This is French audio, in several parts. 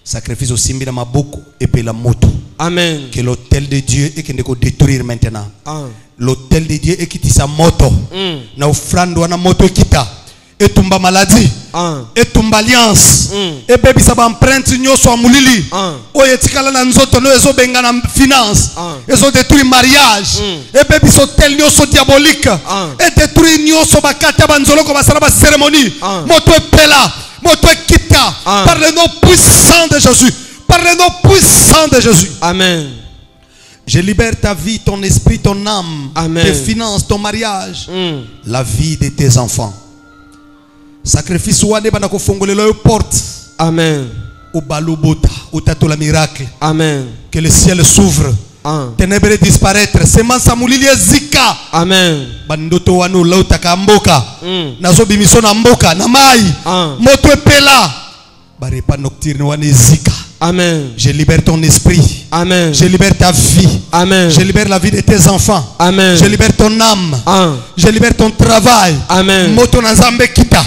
Sacrifice au simbi na maboko et puis la moto. Amen. Que l'autel de Dieu et qu'il ne peut détruire maintenant. L'autel de Dieu est qui sa moto. Na offrande wana moto kita. Et tomba maladie. Et tomba alliance. Et baby ça va empreinte nyoso amulili. Oye tikala na nzoto no ezo benga na finance. Ezo détruire mariage. Et baby sotel nyoso diabolique. Et détruire nyoso bakata banzolo ko basala ba cérémonie. Moto pela. Moto kita. Par le nom puissant de Jésus. Par le nom puissant de Jésus. Amen. Je libère ta vie, ton esprit, ton âme, Amen. tes finances, ton mariage, la vie de tes enfants. Sacrifice wane bana ko fongolelo yo porte. Amen. Au balobota, au tato la miracle. Amen. Que le ciel s'ouvre. Ténèbres disparaître. Semence amulili zika. Amen. Bandoto wano lauta ka mboka. Nazo bimiso na mboka na mai. Moto epela. Barepa nocturne wane zika. Amen. Je libère ton esprit. Amen. Je libère ta vie. Amen. Je libère la vie de tes enfants. Amen. Je libère ton âme. Je libère ton travail. Amen. Moto nanzambe kita.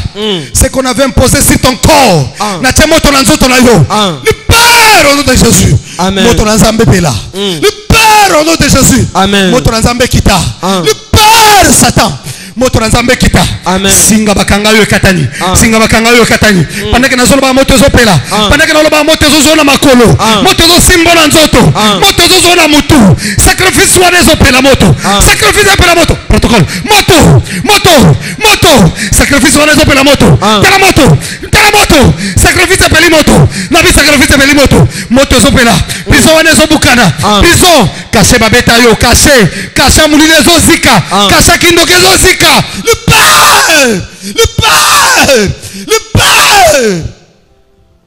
Ce qu'on avait imposé sur ton corps. Natia moto nanzoto na yo. Libère au nom de Jésus. Amen. Moto nanzambe pela. Libère au nom de Jésus. Amen. Moto nanzambe kita. Libère Satan. Moto nanzambe kita. Amen. Singa bakanga yo katani. Singa bakanga yo katani. Pendant que nazolo ba moto zo pela. Pendant que nazolo ba moto zo na makolo. Moto zo simbo na nzoto. Moto zo na mutu. Sacrifice wana zo pela moto. Sacrifice pela moto. Protocole. Moto. Sacrifice wana zo pela moto. Tala moto. Sacrifice pela moto. Na bi sacrifice pela moto. Moto zo pela. Biso wana zo bukana. Biso caché babeta yo caché mulile zo zika. Caché kindoke zo zika. Le Père.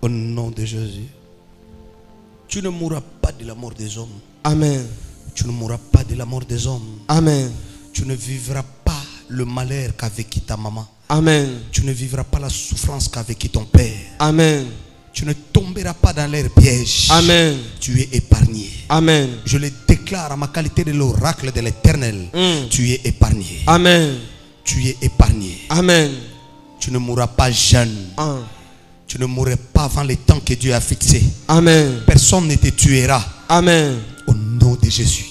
Au nom de Jésus. Tu ne mourras pas de la mort des hommes. Amen. Tu ne mourras pas de la mort des hommes. Amen. Tu ne vivras pas le malheur qu'a vécu ta maman. Amen. Tu ne vivras pas la souffrance qu'a vécu ton père. Amen. Tu ne tomberas pas dans leurs pièges. Amen. Tu es épargné. Amen. Je le déclare à ma qualité de l'oracle de l'Éternel. Tu es épargné. Amen. Tu es épargné. Amen. Tu ne mourras pas jeune. Tu ne mourras pas avant le temps que Dieu a fixé. Amen. Personne ne te tuera. Amen. Au nom de Jésus.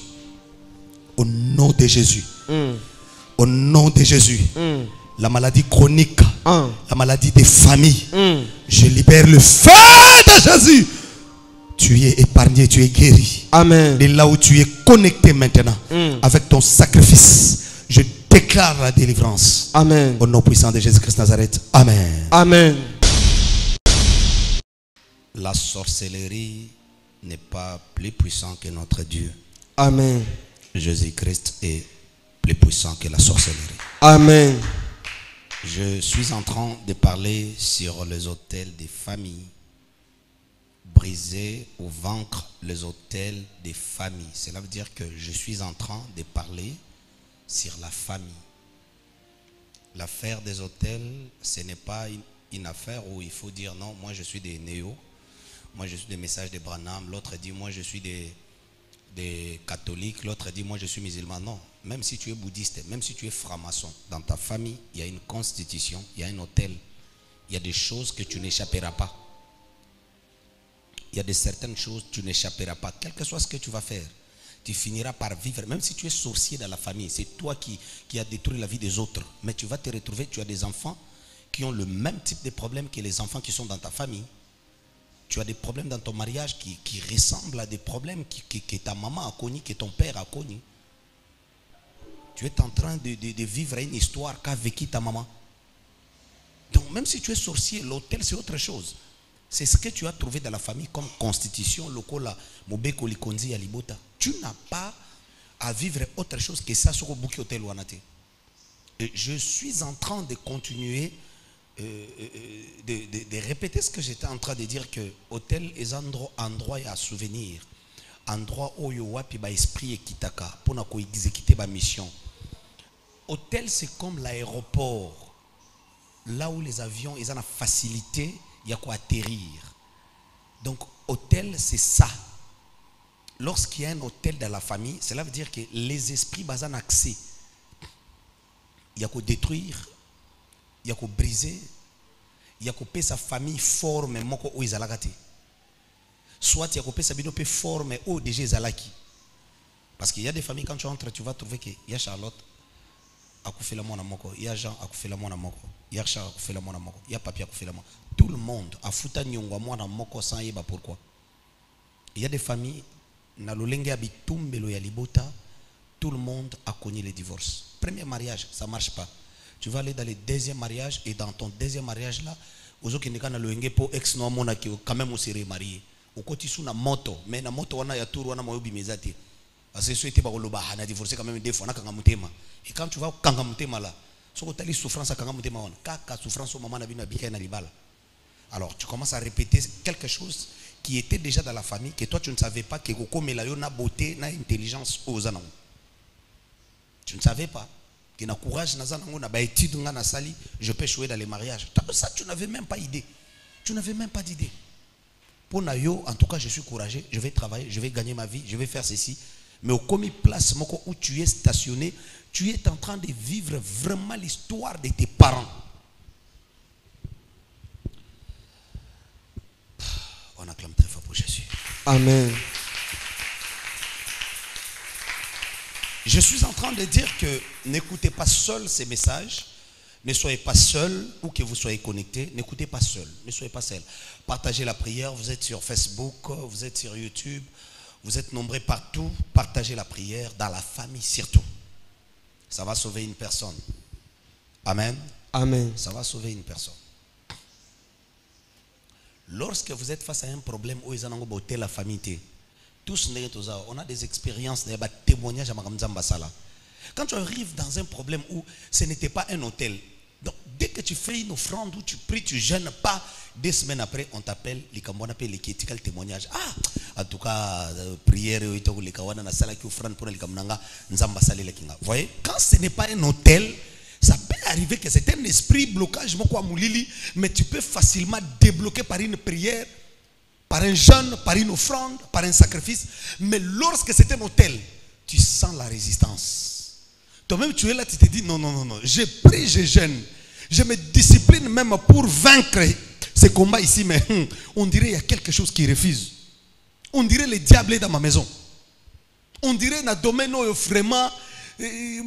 Au nom de Jésus. Au nom de Jésus. La maladie chronique. La maladie des familles. Je libère le feu de Jésus. Tu es épargné, tu es guéri. Amen. De là où tu es connecté maintenant. Avec ton sacrifice. Je déclare la délivrance. Amen. Au nom puissant de Jésus-Christ Nazareth. Amen. Amen. La sorcellerie n'est pas plus puissant que notre Dieu. Amen. Jésus-Christ est plus puissant que la sorcellerie. Amen. Je suis en train de parler sur les autels des familles. Briser ou vaincre les autels des familles. Cela veut dire que je suis en train de parler sur la famille. L'affaire des autels, ce n'est pas une affaire où il faut dire non, moi je suis des néo, moi je suis des messages de Branham, l'autre dit moi je suis des catholiques, l'autre dit moi je suis musulman. Non, même si tu es bouddhiste, même si tu es franc-maçon, dans ta famille, il y a une constitution, il y a un autel, il y a des choses que tu n'échapperas pas. Il y a de certaines choses que tu n'échapperas pas, quel que soit ce que tu vas faire. Tu finiras par vivre, même si tu es sorcier dans la famille, c'est toi qui as détruit la vie des autres. Mais tu vas te retrouver, tu as des enfants qui ont le même type de problème que les enfants qui sont dans ta famille. Tu as des problèmes dans ton mariage qui ressemblent à des problèmes que ta maman a connus, que ton père a connus. Tu es en train de vivre une histoire qu'a vécu ta maman. Donc même si tu es sorcier, l'autel c'est autre chose. C'est ce que tu as trouvé dans la famille comme constitution, lokola, mobeko likonzi ya libota. Tu n'as pas à vivre autre chose que ça sur le bouquet hôtel Wanate. Je suis en train de continuer de répéter ce que j'étais en train de dire, que hôtel est endroit à souvenir, endroit où yo wapi ba esprit ekitaka pour na ko exécuter ba mission. Hôtel c'est comme l'aéroport, là où les avions ils ont la facilité il y a quoi atterrir. Donc hôtel c'est ça. Lorsqu'il y a un hôtel dans la famille, cela veut dire que les esprits basent en accès. Il y a qu'à détruire, il y a qu'à briser, il y a qu'à payer sa famille forme moko où ils allagate. soit tu as coupé sa bino peut former au déjà zalaki. Parce qu'il y a des familles, quand tu entres, tu vas trouver qu'il y a Charlotte a coupé la mona moko, il y a Jean a coupé la mona moko, il y a Charles a coupé la mona moko, il y a Papi a coupé la mona. Tout le monde a foutu nyongwa mona moko sans yeba pourquoi. Il y a des familles, na lolenge abitumbelo ya libota, tout le monde a connu le divorce. Premier mariage, ça ne marche pas. Tu vas aller dans le deuxième mariage et dans ton deuxième mariage là, aux autres qui ne lolenge po ex no mona qui quand même on serait marié. Au côté sous na moto, mais na moto wana ya tour wana moyobi mezati. Parce que ceux qui ont divorcé quand même des fois, et quand tu vas au Kangamutema là, tu as souffrance à Kangamutema, kaka souffrance au moment où tu as une. Alors tu commences à répéter quelque chose qui était déjà dans la famille, que toi tu ne savais pas que Koko Melayo na beauté, na intelligence aux anons. Tu ne savais pas que na courage, na zanango, na baétude, na sali, je peux jouer dans les mariages. Ça tu n'avais même pas idée. Tu n'avais même pas d'idée. Pour Nayo, en tout cas je suis courageux, je vais travailler, je vais gagner ma vie, je vais faire ceci. Mais au commis place où tu es stationné, tu es en train de vivre vraiment l'histoire de tes parents. On acclame très fort pour Jésus. Amen. Je suis en train de dire que n'écoutez pas seul ces messages. Ne soyez pas seul, ou que vous soyez connecté. N'écoutez pas seul. Ne soyez pas seul. Partagez la prière. Vous êtes sur Facebook, vous êtes sur YouTube. Vous êtes nombreux partout, partagez la prière dans la famille surtout. Ça va sauver une personne. Amen. Amen. Ça va sauver une personne. Lorsque vous êtes face à un problème où ils ont beauté la famille, tous on a des expériences, des témoignages à Magamzambasala. Quand tu arrives dans un problème où ce n'était pas un hôtel, donc dès que tu fais une offrande où tu pries, tu ne gênes pas, 2 semaines après, on t'appelle, on appelle les témoignages. Ah, en tout cas, prière, les kawana na sala qui offrande pour les kamnanga, nzamba salé les kinga. Vous voyez, quand ce n'est pas un hôtel, ça peut arriver que c'est un esprit blocage, mais tu peux facilement débloquer par une prière, par un jeûne, par une offrande, par un sacrifice. Mais lorsque c'est un hôtel, tu sens la résistance. Toi-même, tu es là, tu te dis non, non, non, non. Je prie, je jeûne. Je me discipline même pour vaincre ces combats ici, mais on dirait qu'il y a quelque chose qui refuse. On dirait le diable est dans ma maison. On dirait dans le domaine où vraiment, il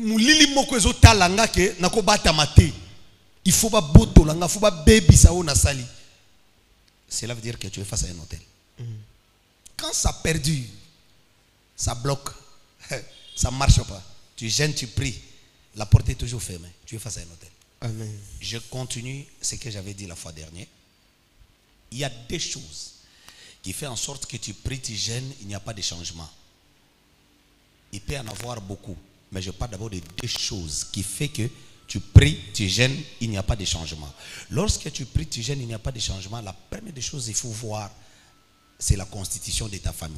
faut pas boto langa, il faut pas baby ça on a sali. Cela veut dire que tu es face à un hôtel. Quand ça perdure, ça bloque, ça ne marche pas. Tu gênes, tu pries, la porte est toujours fermée. Tu es face à un hôtel. Amen. Je continue ce que j'avais dit la fois dernière. Il y a des choses qui font en sorte que tu pries, tu gênes, il n'y a pas de changement. Il peut y en avoir beaucoup, mais je parle d'abord de 2 choses qui font que tu pries, tu gênes, il n'y a pas de changement. Lorsque tu pries, tu gênes, il n'y a pas de changement. La première des choses qu'il faut voir, c'est la constitution de ta famille.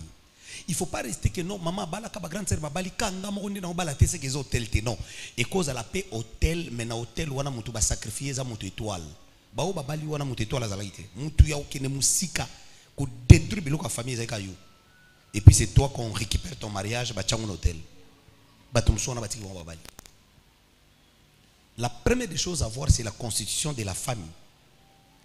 Il ne faut pas rester que non, maman, bala kaba grande sœur, babali kanga mokonde na bala tese que hôtel te non. Et cause à la paix hôtel, mais na hôtel wana mutu ba sacrifier za mutu étoile. Ba o babali wana mutu étoile za laite. Mutu ya okene musika ko détruire biloko famille za kayo. Et puis c'est toi qu'on récupère ton mariage ba chango hôtel. Ba tumso na batiki wa babali. La première des choses à voir, c'est la constitution de la famille.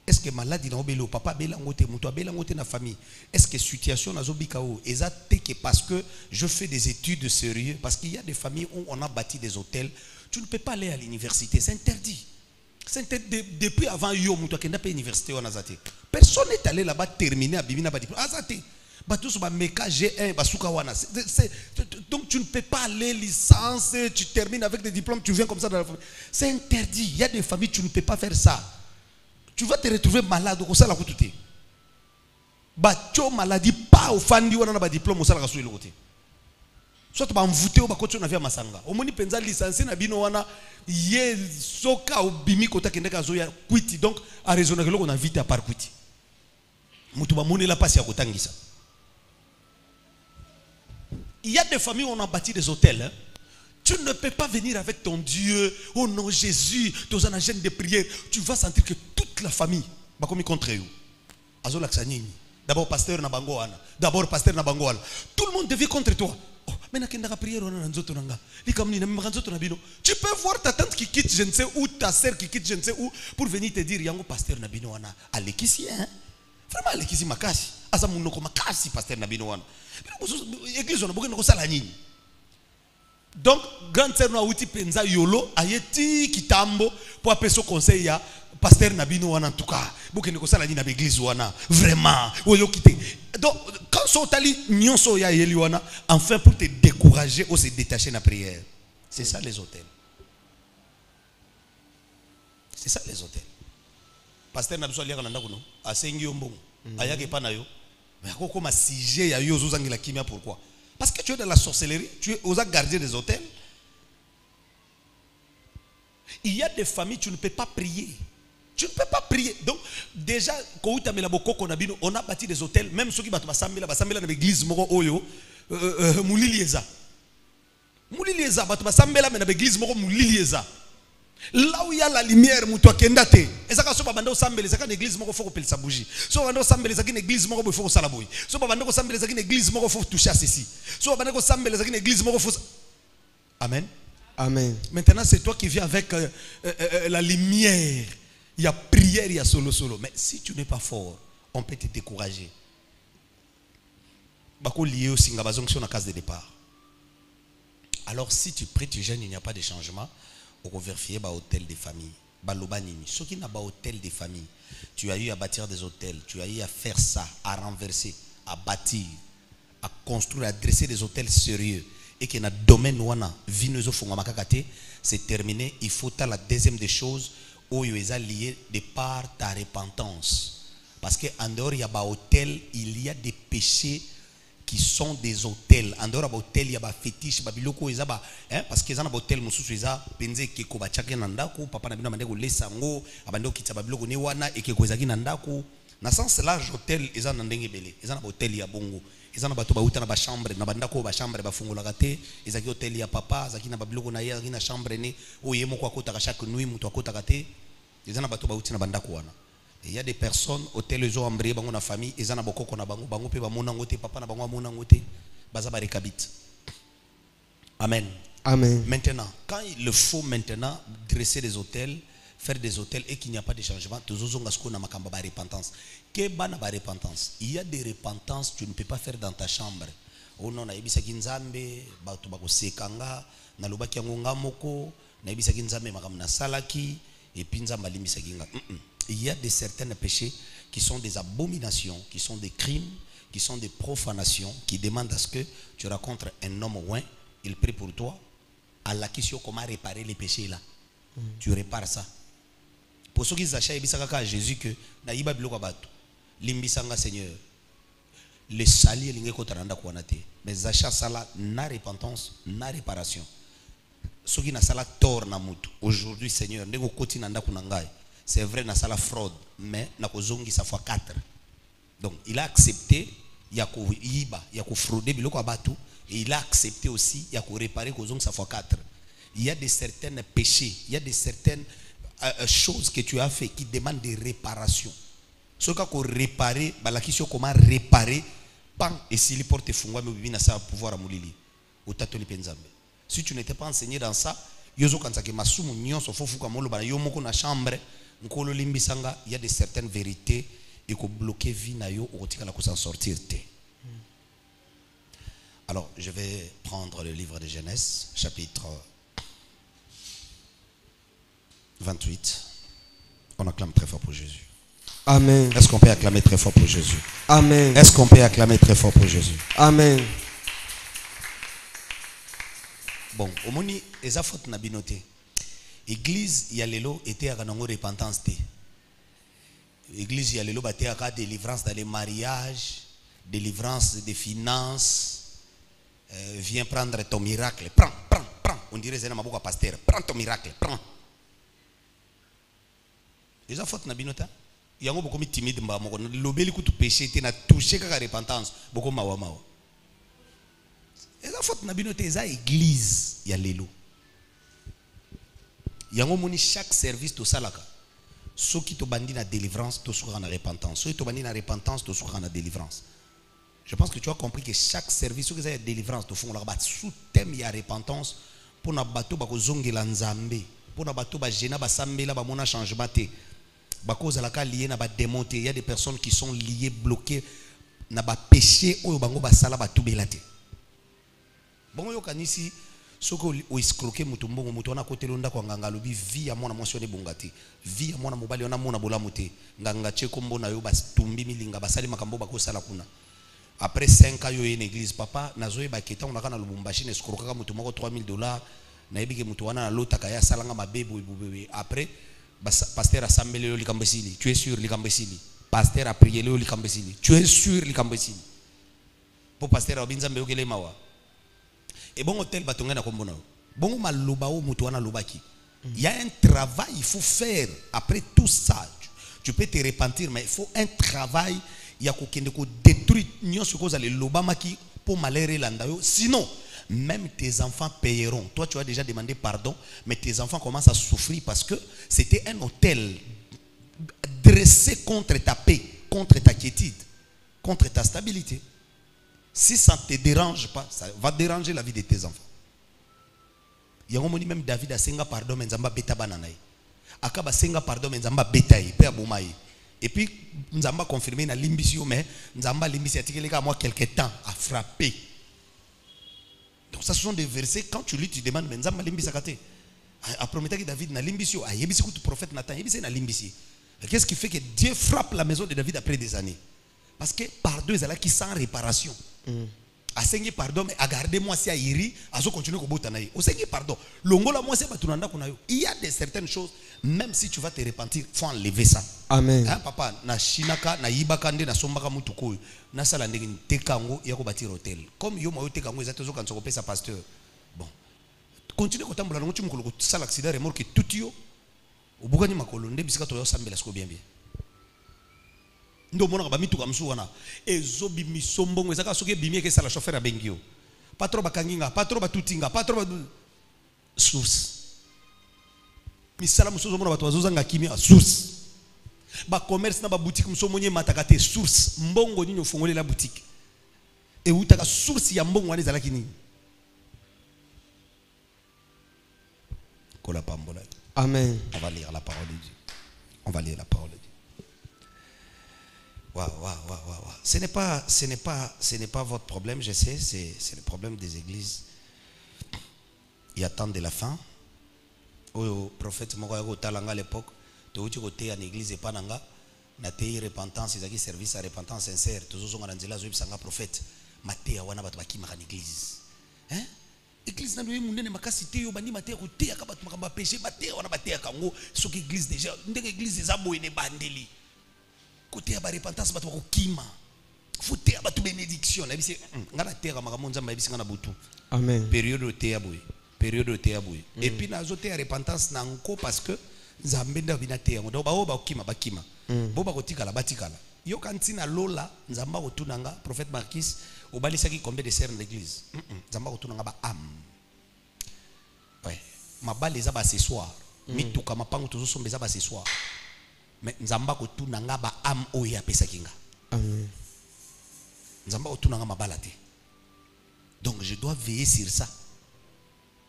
Est-ce que maladie na obelo papa bela ngote mutu abela ngote na famille? Est-ce que situation na zobikao ezate que parce que je fais des études sérieuses, parce qu'il y a des familles où on a bâti des hôtels, tu ne peux pas aller à l'université, c'est interdit. C'est interdit depuis avant yo mutu akenda pa université on azate. Personne n'est allé là-bas terminer à bibina ba diplôme. Azate. Ba tous ba meka G1 ba suka wana. Donc tu ne peux pas aller licence, tu termines avec des diplômes, tu viens comme ça dans la famille. C'est interdit. Il y a des familles tu ne peux pas faire ça. Tu vas te retrouver malade au sala kututé. Bacho maladie pas au fandi wana na ba diplôme au sala kasui le côté. Soit ba mvuté au ba kocho na via masanga. Omoni penza licencié na bino wana ye soka au bimi kota kendeka zo ya kwiti donc a raisonner que on a vite à par kwiti. Mutu ba moni la passe ya kotangisa. Il y a des familles où on a bâti des hôtels hein? Tu ne peux pas venir avec ton Dieu, oh non Jésus, dans un agenda de prière. Tu vas sentir que toute la famille va comme contre eux. D'abord pasteur na bangoana, d'abord pasteur na bangoana. Tout le monde devient contre toi. Oh, mais na prière on a nzoto nanga. Tu peux voir ta tante qui quitte je ne sais où, ta sœur qui quitte je ne sais où pour venir te dire yango pasteur na bino wana alekisi hein. Vraiment alekisi makasi. asa munoko makasi pasteur nabino wana église on a beaucoup sala nini. Donc grande sœur no awuti penza yolo ayeti kitambo pour appeler conseil ya pasteur nabino wana en tout cas beaucoup ne sala nini na église wana vraiment oyo kité. Donc quand so tali nyonso ya yeli wana enfin pour te décourager ou se détacher na prière. C'est ça les hôtels. C'est ça les hôtels. Pasteur Nabso Liaka Nanda Kuno, a Sengi Ombong, Ayake Panayo, mais comme un sujet, il y a eu aux la kimia, pourquoi? Parce que tu es dans la sorcellerie, tu es aux gardiens des hôtels. Il y a des familles, tu ne peux pas prier. Tu ne peux pas prier. Donc, déjà, quand on a bâti des hôtels, même ceux qui battent Basambela dans l'église, Moro Oyo, Moulilieza. Moulilieza, battent Basambela, mais dans l'église, Moro Moulilieza. Là où il y a la lumière, muto kendate. Et ça quand so babando sambele, ça quand l'église moko faut couper sa bougie. So babando sambele, ça quand l'église moko faut sala boy. So babando sambele, ça quand l'église moko faut toucher à ceci. So babando sambele, ça quand l'église moko faut. Amen. Amen. Maintenant c'est toi qui viens avec la lumière. Il y a prière, il y a solo. Mais si tu n'es pas fort, on peut te décourager. Bako lié au singabazong sur la case de départ. Alors si tu pries, tu gênes, il n'y a pas de changement. On va vérifier bah hôtel de famille, bah lobanini. Ce qui n'a pas hôtel de famille, tu as eu à bâtir des hôtels, tu as eu à faire ça, à renverser, à bâtir, à construire, à dresser des hôtels sérieux et qui n'a domaine ouana vinezo fongamakakate, c'est terminé. Il faut à la deuxième des choses où il est lié de par ta repentance, parce que en dehors il y a bah hôtel, il y a des péchés qui sont des hôtels. En dehors de l'hôtel, il y a des fétiches, parce que dans l'hôtel, il y a des gens qui ont papa n'a pas de sango, abando qui tababiloko ne wana et qui kozaki nandako. Na sens large hôtel, ils ont ndenge belé. Ils ont hôtel ya bongo. Ils ont bato ba uta na ba chambre, na bandako ba chambre ba fungola kate. Ils ont hôtel ya papa, zaki na babiloko na ya na chambre ne. Oyemo kwa kota chaque nuit muto akota kate. Ils ont bato ba uta na bandako wana. Il y a des personnes, hôtel les embrayés, bango na famille, ils en a beaucoup qu'on a bango pe ba monangote, papa na bango monangote, baza ba rekabit. Amen. Amen. Maintenant, quand il faut maintenant dresser des hôtels, faire des hôtels et qu'il n'y a pas de changement, toujours on a makamba ba repentance. Que bana ba repentance. Il y a des repentances tu ne peux pas faire dans ta chambre. Oh non, na ibisa kinzambe, ba to ba ko sekanga, na lobaki ngonga moko, na ibisa kinzambe makam na salaki et puis nzamba limbisa kinga. Il y a des certains péchés qui sont des abominations, qui sont des crimes, qui sont des profanations, qui demandent à ce que tu rencontres un homme ouin, il prie pour toi, à la question comment réparer les péchés là. Tu répares ça. Pour ceux qui s'achètent, à Jésus que naïba biloko bato, limbisanga Seigneur, les salis linge kotaranda kwanate, mais achats sala na repentance, na réparation. Ceux qui na sala tort na mutu. Aujourd'hui Seigneur, ndeko koti nanda kunangai. C'est vrai, na sala fraude, mais na kozongi sa fois 4. Donc, il a accepté, il y a frauder biloko abatu, et il a accepté aussi, il y a réparer kozongi sa fois 4. Il y a des certains péchés, il y a des certaines choses que tu as fait qui demandent des réparations. Ce qu'on réparer, la question comment réparer, pan et s'il porte fungwa mais bibi na sa pouvoir à moulili. Au tatoli penzambe. Si tu n'étais pas enseigné dans ça, yozo kansake masumu nyonso fofu kamolo bana yomoko na chambre. Il y a de certaines vérités et qu'on bloquer vie na yo ou la s'en sortir. Alors je vais prendre le livre de Genèse chapitre 28. On acclame très fort pour Jésus. Amen. Est-ce qu'on peut acclamer très fort pour Jésus? Amen. Est-ce qu'on peut acclamer très fort pour Jésus? Amen. Bon, au moni eza faute na binoté. Église Yalelo était à Kanango repentance. Église Yalelo était à délivrance dans les mariages, délivrance des finances. Viens prendre ton miracle. Prends. On dirait que c'est un pasteur. Prends ton miracle. Prends. Les enfants na binota. Il y a beaucoup de timide. L'obéli que tu péché, tu n'as touché qu'à repentance. Beaucoup mawa. Les enfants na binota, c'est église Yalelo. Yango moni chaque service to salaka. Ceux qui te bandit na délivrance, to sera en repentance. Ceux qui te bandit na repentance, to sera en délivrance. Je pense que tu as compris que chaque service, ceux qui ont délivrance, to font la bat sous thème ya repentance pour na bateau ba kozongi la nzambe, pour na bateau ba jena ba sambela ba mona changement te. Ba cause la ka lié na ba démonter, il y a des personnes qui sont liées bloquées na ba péché oyo bango ba sala ba tubela te. Bon yo kanisi soko o escroquer mutu mbongo mutu wana kotelo ndako nganga lobi vie ya mwana mwasi one bongati. Vie ya mwana mobali wana mona bolamu te. Nganga cheko mbona yo ba tumbi milinga basali makambo ba ko sala kuna. Après 5 ans yo une église papa nazoye ba keta on akana lubumbashi ne escroquer mutu moko $3000 na yebike mutu wana na lota kaya salanga mabebo ebubebe. Après pasteur a sambelé yo likambesili. Tu es sûr likambesili? Pasteur a prié yo likambesili. Tu es sûr likambesili? Po pasteur a binzambe yo kele mawa. Et bon hôtel batonga na kombono. Bon maloba o mutu wana lobaki. Il y a un travail il faut faire après tout ça. Tu peux te repentir mais il faut un travail il y a kokende ko détruire nyonso ko za le loba maki pour malheur landa yo. Sinon même tes enfants paieront. Toi, tu as déjà demandé pardon, mais tes enfants commencent à souffrir parce que c'était un hôtel dressé contre ta paix, contre ta quiétude, contre ta stabilité. Si ça ne te dérange pas, ça va déranger la vie de tes enfants. Il y a un moment même David a senga pardon, mais Nzamba beta bananaï. Akaba senga pardon, mais Nzamba betaï, pe aboumaï. Et puis Nzamba confirmé na limbisio, mais Nzamba limbisio a tiré moi quelque temps à frapper. Donc ça ce sont des versets quand tu lis tu demandes mais Nzamba limbisa kate. A prometté que David na limbisio, a yebisi ku prophète Nathan, yebisi na limbisi. Qu'est-ce qui fait que Dieu frappe la maison de David après des années? Parce que pardon est là qui sans réparation. A sengi pardon mais a garder moi si a iri, a so continuer ko botanaï. O sengi pardon. Longola moi c'est batunanda kunayo. Il y a des certaines choses même si tu vas te repentir, faut enlever ça. Amen. Hein, papa na shinaka na yibaka nde na sombaka mutu koyo. Na sala ndenge tekango ya ko bâtir hôtel. Comme yo mo tekango ezate zo kanso ko pesa pasteur. Bon. Continue ko tambola ngo chimukolo ko sala accident remorque tout yo. Obukani makolo nde bisika to yo sambela sko bien bien. Ndo mona ba mituka msu wana ezobi misombongo ezaka soki bimie ke sala chauffeur a bengio patro bakanginga patro batutinga patro source misala musozo mona bato bazozanga kimia source ba commerce na ba boutique musomonye matakate source mbongo nini ofongole la boutique e utaka source ya mbongo wana ezalaki nini kola pambola. Amen. On va lire la parole de Dieu. On va lire la parole de Dieu. Waouh. Ce n'est pas votre problème, je sais, c'est le problème des églises. Ils attendent de la fin. Au prophète Mokoyago Talanga à l'époque, tu as côté en église et pas nanga, na tei repentance, ils ont service à repentance sincère. Tous ceux qui ont dit zoïb sanga prophète, maté a wana bataki ma église. Hein? Église na nous munene makasité yo bandi maté côté akabatu makamba péché maté wana maté akango, ce que église déjà, ndenge église des abo ene bandeli. Côté à la repentance, il faut faire la bénédiction. Amen. Période de théaboui. Période de théaboui. Et puis, nous avons la repentance parce que nous avons la théaboui. Donc, nous avons bakima. Boba kotikala batikala. Yo kantina lola, nous avons le prophète Marquis, au balisaki combien de serres dans l'église. Nous avons le ba âme. Ouais. Ma balle les a ce soir. Mituka ma pango tous sont les ce soir. Mais nzamba ko tunanga ba am oya pesa kinga. Amen. Nzamba ko tunanga mabalate. Donc je dois veiller sur ça.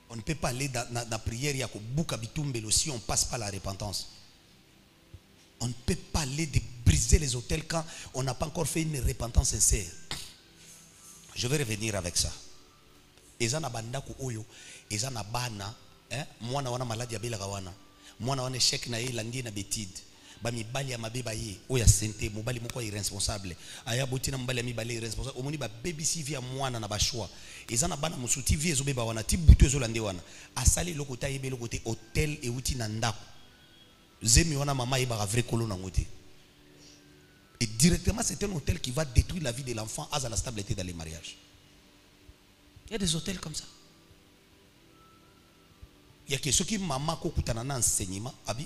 On ne peut pas aller dans la prière ya ko buka bitumbelo si on passe pas la repentance. On ne peut pas aller de briser les autels quand on n'a pas encore fait une repentance sincère. Je vais revenir avec ça. Ezana banda ko oyo, ezana bana, hein, mwana wana maladi ya bela kawana. Mwana wana échec na ye landi na betide. Bami bali ya mabeba ye oya sente mobali moko irresponsable aya botina mobali ya mibali irresponsable omoni ba baby CV ya mwana na bashwa ezana bana musuti vie ezobeba wana ti butu ezolande wana asali lokota yebe lokote hôtel e uti na ndako zemi wana mama yeba vrai kolo na ngote et directement c'est un hôtel qui va détruire la vie de l'enfant à la stabilité dans les mariages. Il y a des hôtels comme ça. Il y a que ceux qui maman ko kutana na enseignement abi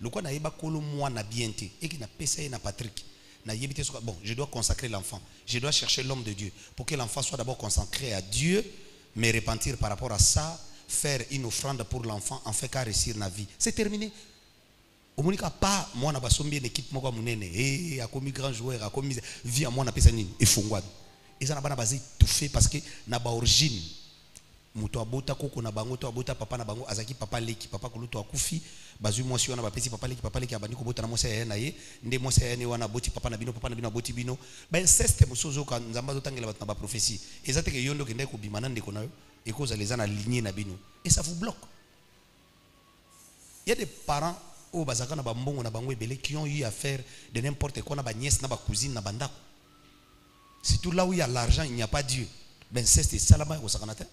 le quoi naïba kolo moi na bienté et qui n'a payé na Patrick na yebité bon je dois consacrer l'enfant, je dois chercher l'homme de Dieu pour que l'enfant soit d'abord consacré à Dieu, mais repentir par rapport à ça, faire une offrande pour l'enfant en fait qu'à réussir na vie. C'est terminé. Au monika pas moi na basombi une équipe moko munene et a commis grand joueur a commis vie à moi na pesa nini et fongwa. Et ça na bana basé tout fait parce que na ba origine Muto abota koko na bango to abota papa na bango azaki papa leki papa kuluto akufi bazui mwasi wana bapesi papa leki abandi kobota na mwasi ya na ye nde mwasi ya ne wana boti papa na bino aboti bino ba inceste musozo ka nzamba zotangela bat na ba prophétie ezate ke yondo kende ko bimana ndeko na yo ekoza les na lignée na bino et ça vous bloque. Il y a des parents au bazaka na ba mbongo na bango ebele qui ont eu à faire de n'importe quoi na ba nièce na ba cousine na bandako. C'est tout là où il y a l'argent, il n'y a pas Dieu. Ben inceste ça là-bas au sakanata.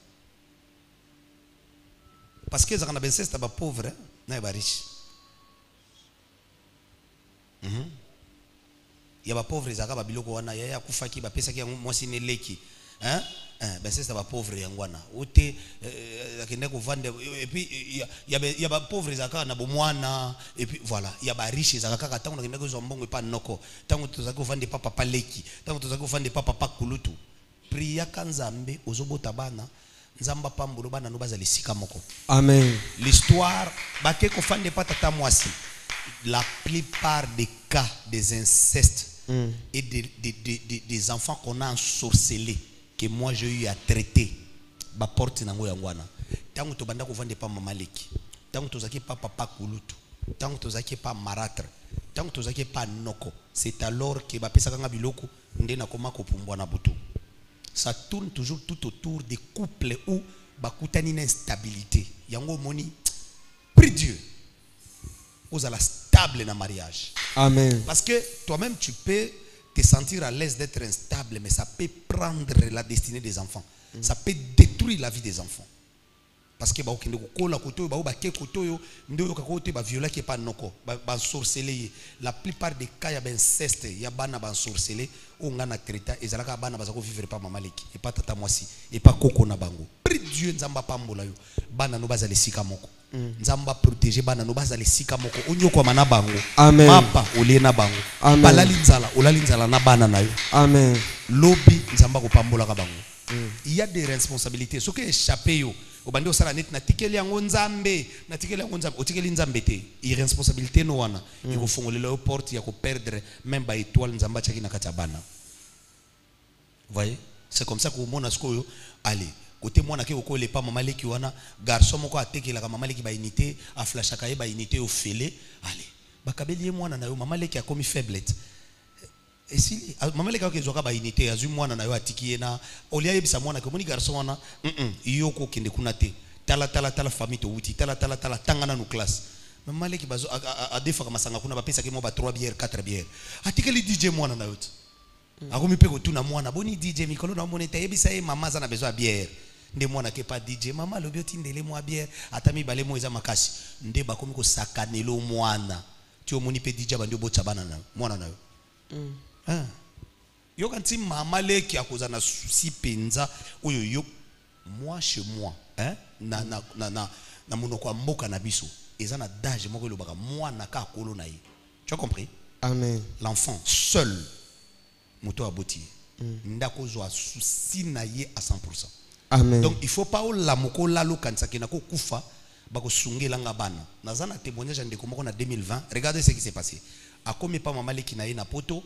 Parce que les gens sont pauvres, ils sont riches. Il y a des pauvres, ils sont pauvres, il y a des pauvres, ils sont pauvres, et puis il y a des pauvres, ils sont et puis voilà, il y a des riches, ils sont pas noko. Tant que tu as des papa leki, tant que tu as des papa kulutu. Priya kanzambe ozobota bana. Amen. L'histoire, la plupart des cas des incestes et des enfants qu'on a ensorcelés, que moi j'ai eu à traiter, porte nango yangwana. Tant que tu banda ko vande pas mamaleki, tant que tu zaki pas papa kulutu, tant que tu zaki pas marâtre, tant que tu zaki pas noko, c'est alors que ba pesa kanga biloko ndena koma ko pumbwa na butu. Ça tourne toujours tout autour des couples où bakutani une instabilité. Yango moni, prie Dieu. Vous allez stable dans le mariage. Amen. Parce que toi-même tu peux te sentir à l'aise d'être instable, mais ça peut prendre la destinée des enfants. Ça peut détruire la vie des enfants. Parce que bakende ko la koto ba ba ke koto yo ndo ka koto ba violer qui pas noko ba sorceler la plupart des cas ya ben inceste ya bana ba sorceler o ngana traita ezalaka bana bazako vivre pas mamaleki et pas tata mwasi et pas koko na bango. Prie Dieu nzamba pambola yo bana no bazali sika moko nzamba protéger bana no bazali sika moko onyoko mana bango. Amen. Mapa ole na bango balali nzala na bana na yo. Amen. Lobi nzamba ko pambola ka bango. Il y a des responsabilités ce que échappé yo obandi osala net na tikeli yango nzambe na tikeli yango nzambe otikeli nzambe te irresponsabilité no wana iko fongolela yo porte ya ko perdre même ba étoile nzamba chaki na kata bana. Voyez, c'est comme ça que mona skoyo allez côté mwana ke ko le pas mamaleki wana garçon moko atekela ka mamaleki ba unité a flashaka ye ba unité au fele allez bakabeli mwana na yo mamaleki a komi faiblette. Et si maman les gars qui ont unité azu mwana na yo atiki na olia yebisa mwana ke moni garçon wana yoko kende kunate tala famille to wuti tala tangana no classe maman les qui bazo a defa kama sanga kuna ba pesa ke mo ba 3 bières 4 bières atiki li DJ mwana na yo akomi pe ko tuna mwana boni DJ mikolo na moneta yebisa e mama za na besoin bière nde mwana ke pa DJ mama lobi otindele mo bière atami bale mo eza makasi nde bakomi ko sakanelo mwana ti omoni pe DJ bandi obotsa bana na mwana na yo. Yo kanti mama leki akoza na souci penza oyo yo moi chez moi na monoko mboka na biso ezana d'âge moko lo baka moi na ka kolo na ye. Tu as compris? Amen. L'enfant seul moto aboti ndako zo souci na ye à 100%. Amen. Donc il faut pas o la moko la lo kanisa ke na ko kufa bako sungela nga bana. Nazana témoignage ndeko moko na 2020. Regardez ce qui s'est passé. Akomi pa mama leki na ye na poto.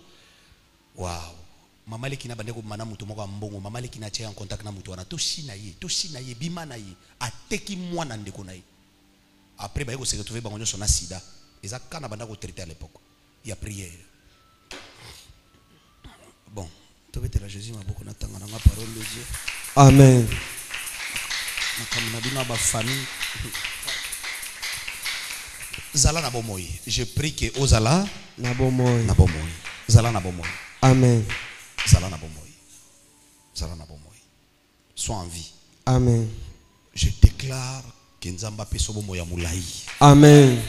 Wow. Mama leki na bandeko mana mutu moko mbongo mama leki na tia en contact na mutu wana to shina ye bima na ye ateki mwana ndeko na ye. Après ba yeko se retrouver bango nyoso na sida. Eza kana banda ko traiter à l'époque. Il y a prière. Bon, to betela Jésus maboko na tanga na parole de Dieu. Amen. Na kamina bina ba famille. Zala na bomoyi. Je prie que ozala na bomoyi. Zala na bomoyi. Amen. Zala na bomoyi. Sois en vie. Amen. Je déclare que nzamba peso bomoyi ya mulayi. Amen.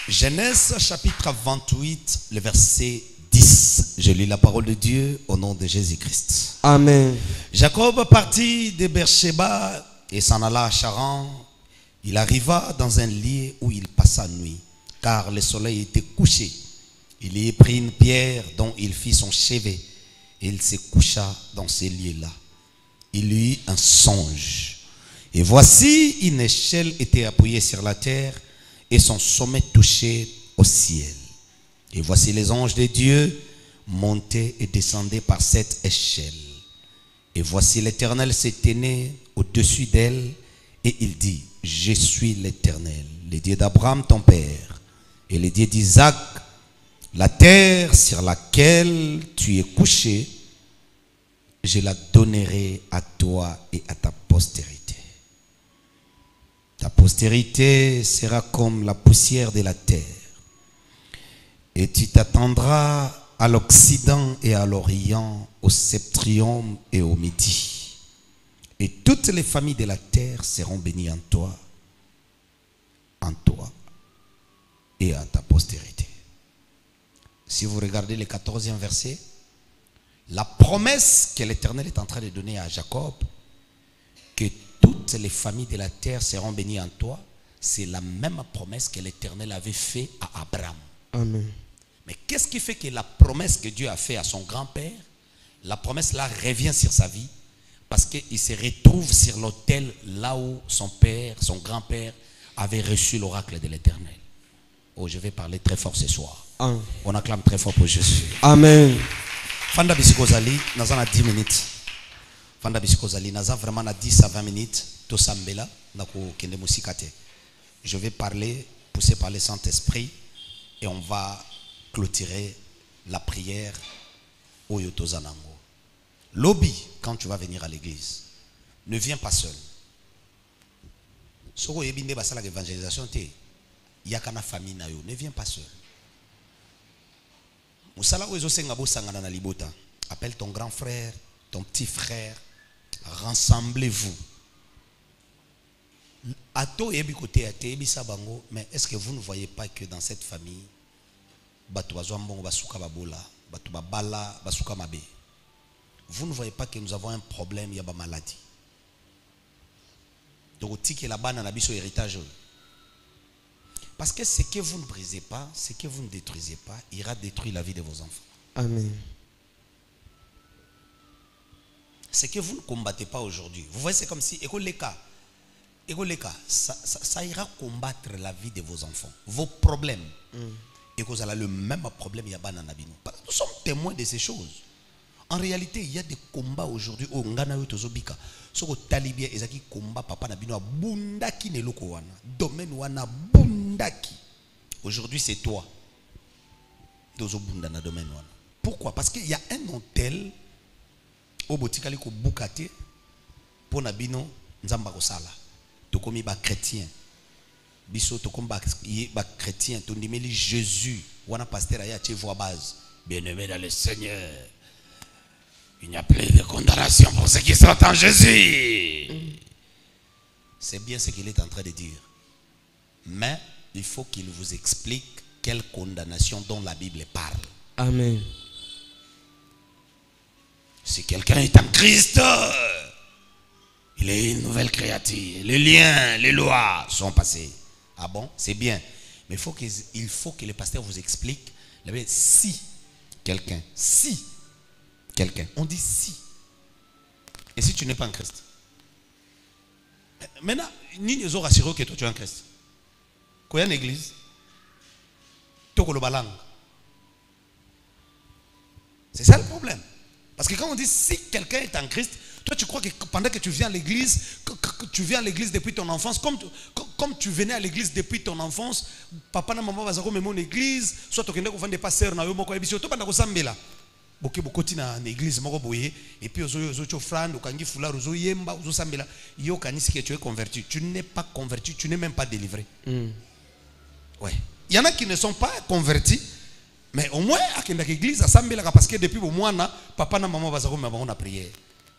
Genèse chapitre 28, le verset 10. Je lis la parole de Dieu au nom de Jésus-Christ. Amen. Jacob partit de Beersheba et s'en alla à Charan. Il arriva dans un lieu où il passa nuit, car le soleil était couché. Il y prit une pierre dont il fit son chevet, et il se coucha dans ce lieu-là. Il eut un songe. Et voici, une échelle était appuyée sur la terre, et son sommet touchait au ciel. Et voici les anges de Dieu montaient et descendaient par cette échelle. Et voici l'Éternel s'éteignait au-dessus d'elle, et il dit, je suis l'Éternel, le Dieu d'Abraham ton père, et le Dieu d'Isaac. La terre sur laquelle tu es couché, je la donnerai à toi et à ta postérité. Ta postérité sera comme la poussière de la terre. Et tu t'attendras à l'Occident et à l'Orient, au septentrion et au Midi. Et toutes les familles de la terre seront bénies en toi et à ta postérité. Si vous regardez le 14e verset, la promesse que l'Éternel est en train de donner à Jacob, que toutes les familles de la terre seront bénies en toi, c'est la même promesse que l'Éternel avait fait à Abraham. Amen. Mais qu'est-ce qui fait que la promesse que Dieu a faite à son grand-père, la promesse là revient sur sa vie? Parce qu'il se retrouve sur l'autel là où son père, son grand-père avait reçu l'oracle de l'Éternel. Oh, je vais parler très fort ce soir. Amen. On acclame très fort pour Jésus. Amen. Fanda Bisikozali, nous avons 10 minutes. Fanda Bisikozali, nous avons vraiment 10 à 20 minutes. Tout Sambela, je vais parler, poussé par le Saint-Esprit, et on va clôturer la prière au Yotozanango. Lobby, quand tu vas venir à l'église, ne viens pas seul. Soko yebinde basala l'évangélisation te, yakana famille na yo, ne viens pas seul. Musala ozo senga bo sangana na libota. Appelle ton grand frère, ton petit frère, rassemblez-vous. Ato yebi kote ate yebi sabango, mais est-ce que vous ne voyez pas que dans cette famille, batu bazwambongo basuka babola, batu babala basuka mabe. Vous ne voyez pas que nous avons un problème, il y a une maladie. Donc, tiki la banane na biso héritage. Parce que ce que vous ne brisez pas, ce que vous ne détruisez pas, ira détruire la vie de vos enfants. Amen. Ce que vous ne combattez pas aujourd'hui, vous voyez, c'est comme si, ça ira combattre la vie de vos enfants. Vos problèmes. Et que vous avez le même problème, il y a banane. Nous sommes témoins de ces choses. En réalité, il y a des combats aujourd'hui au Ngana Tozobika. Soko talibia ezaki combat papa na bino bundaki ne loko wana. Domaine wana bundaki. Aujourd'hui, c'est toi. Dozo bunda na domaine wana. Pourquoi? Parce qu'il y a un hôtel au botikali ko bukate pour na bino nzamba ko sala. Tokomi ba chrétien. Biso tokomi ba chrétien, tondimeli Jésus. Wana pasteur aya tie voix base. Bien-aimé dans le Seigneur. Il n'y a plus de condamnation pour ceux qui sont en Jésus. C'est bien ce qu'il est en train de dire. Mais il faut qu'il vous explique quelle condamnation dont la Bible parle. Amen. Si quelqu'un est en Christ, il est une nouvelle créature. Les liens, les lois sont passés. Ah bon? C'est bien. Mais il faut que le pasteur vous explique. Si quelqu'un, on dit si. Et si tu n'es pas en Christ? Maintenant, ni nous rassuré que toi tu es en Christ. Quand il y a une église, c'est ça le problème. Parce que quand on dit si quelqu'un est en Christ, toi tu crois que pendant que tu viens à l'église, que tu viens à l'église depuis ton enfance, comme tu venais à l'église depuis ton enfance, papa et maman vont même en église, soit tu as des pasteurs, tu as boke bokoti na église moko boye et puis ozo chofrande okangi fula ozo yemba ozo sambela yo kanisi que tu es converti, tu n'es pas converti, tu n'es même pas délivré. Ouais, il y en a qui ne sont pas convertis mais au moins akenda l'église à sambela parce que depuis au moins papa na maman bazako mais on a prié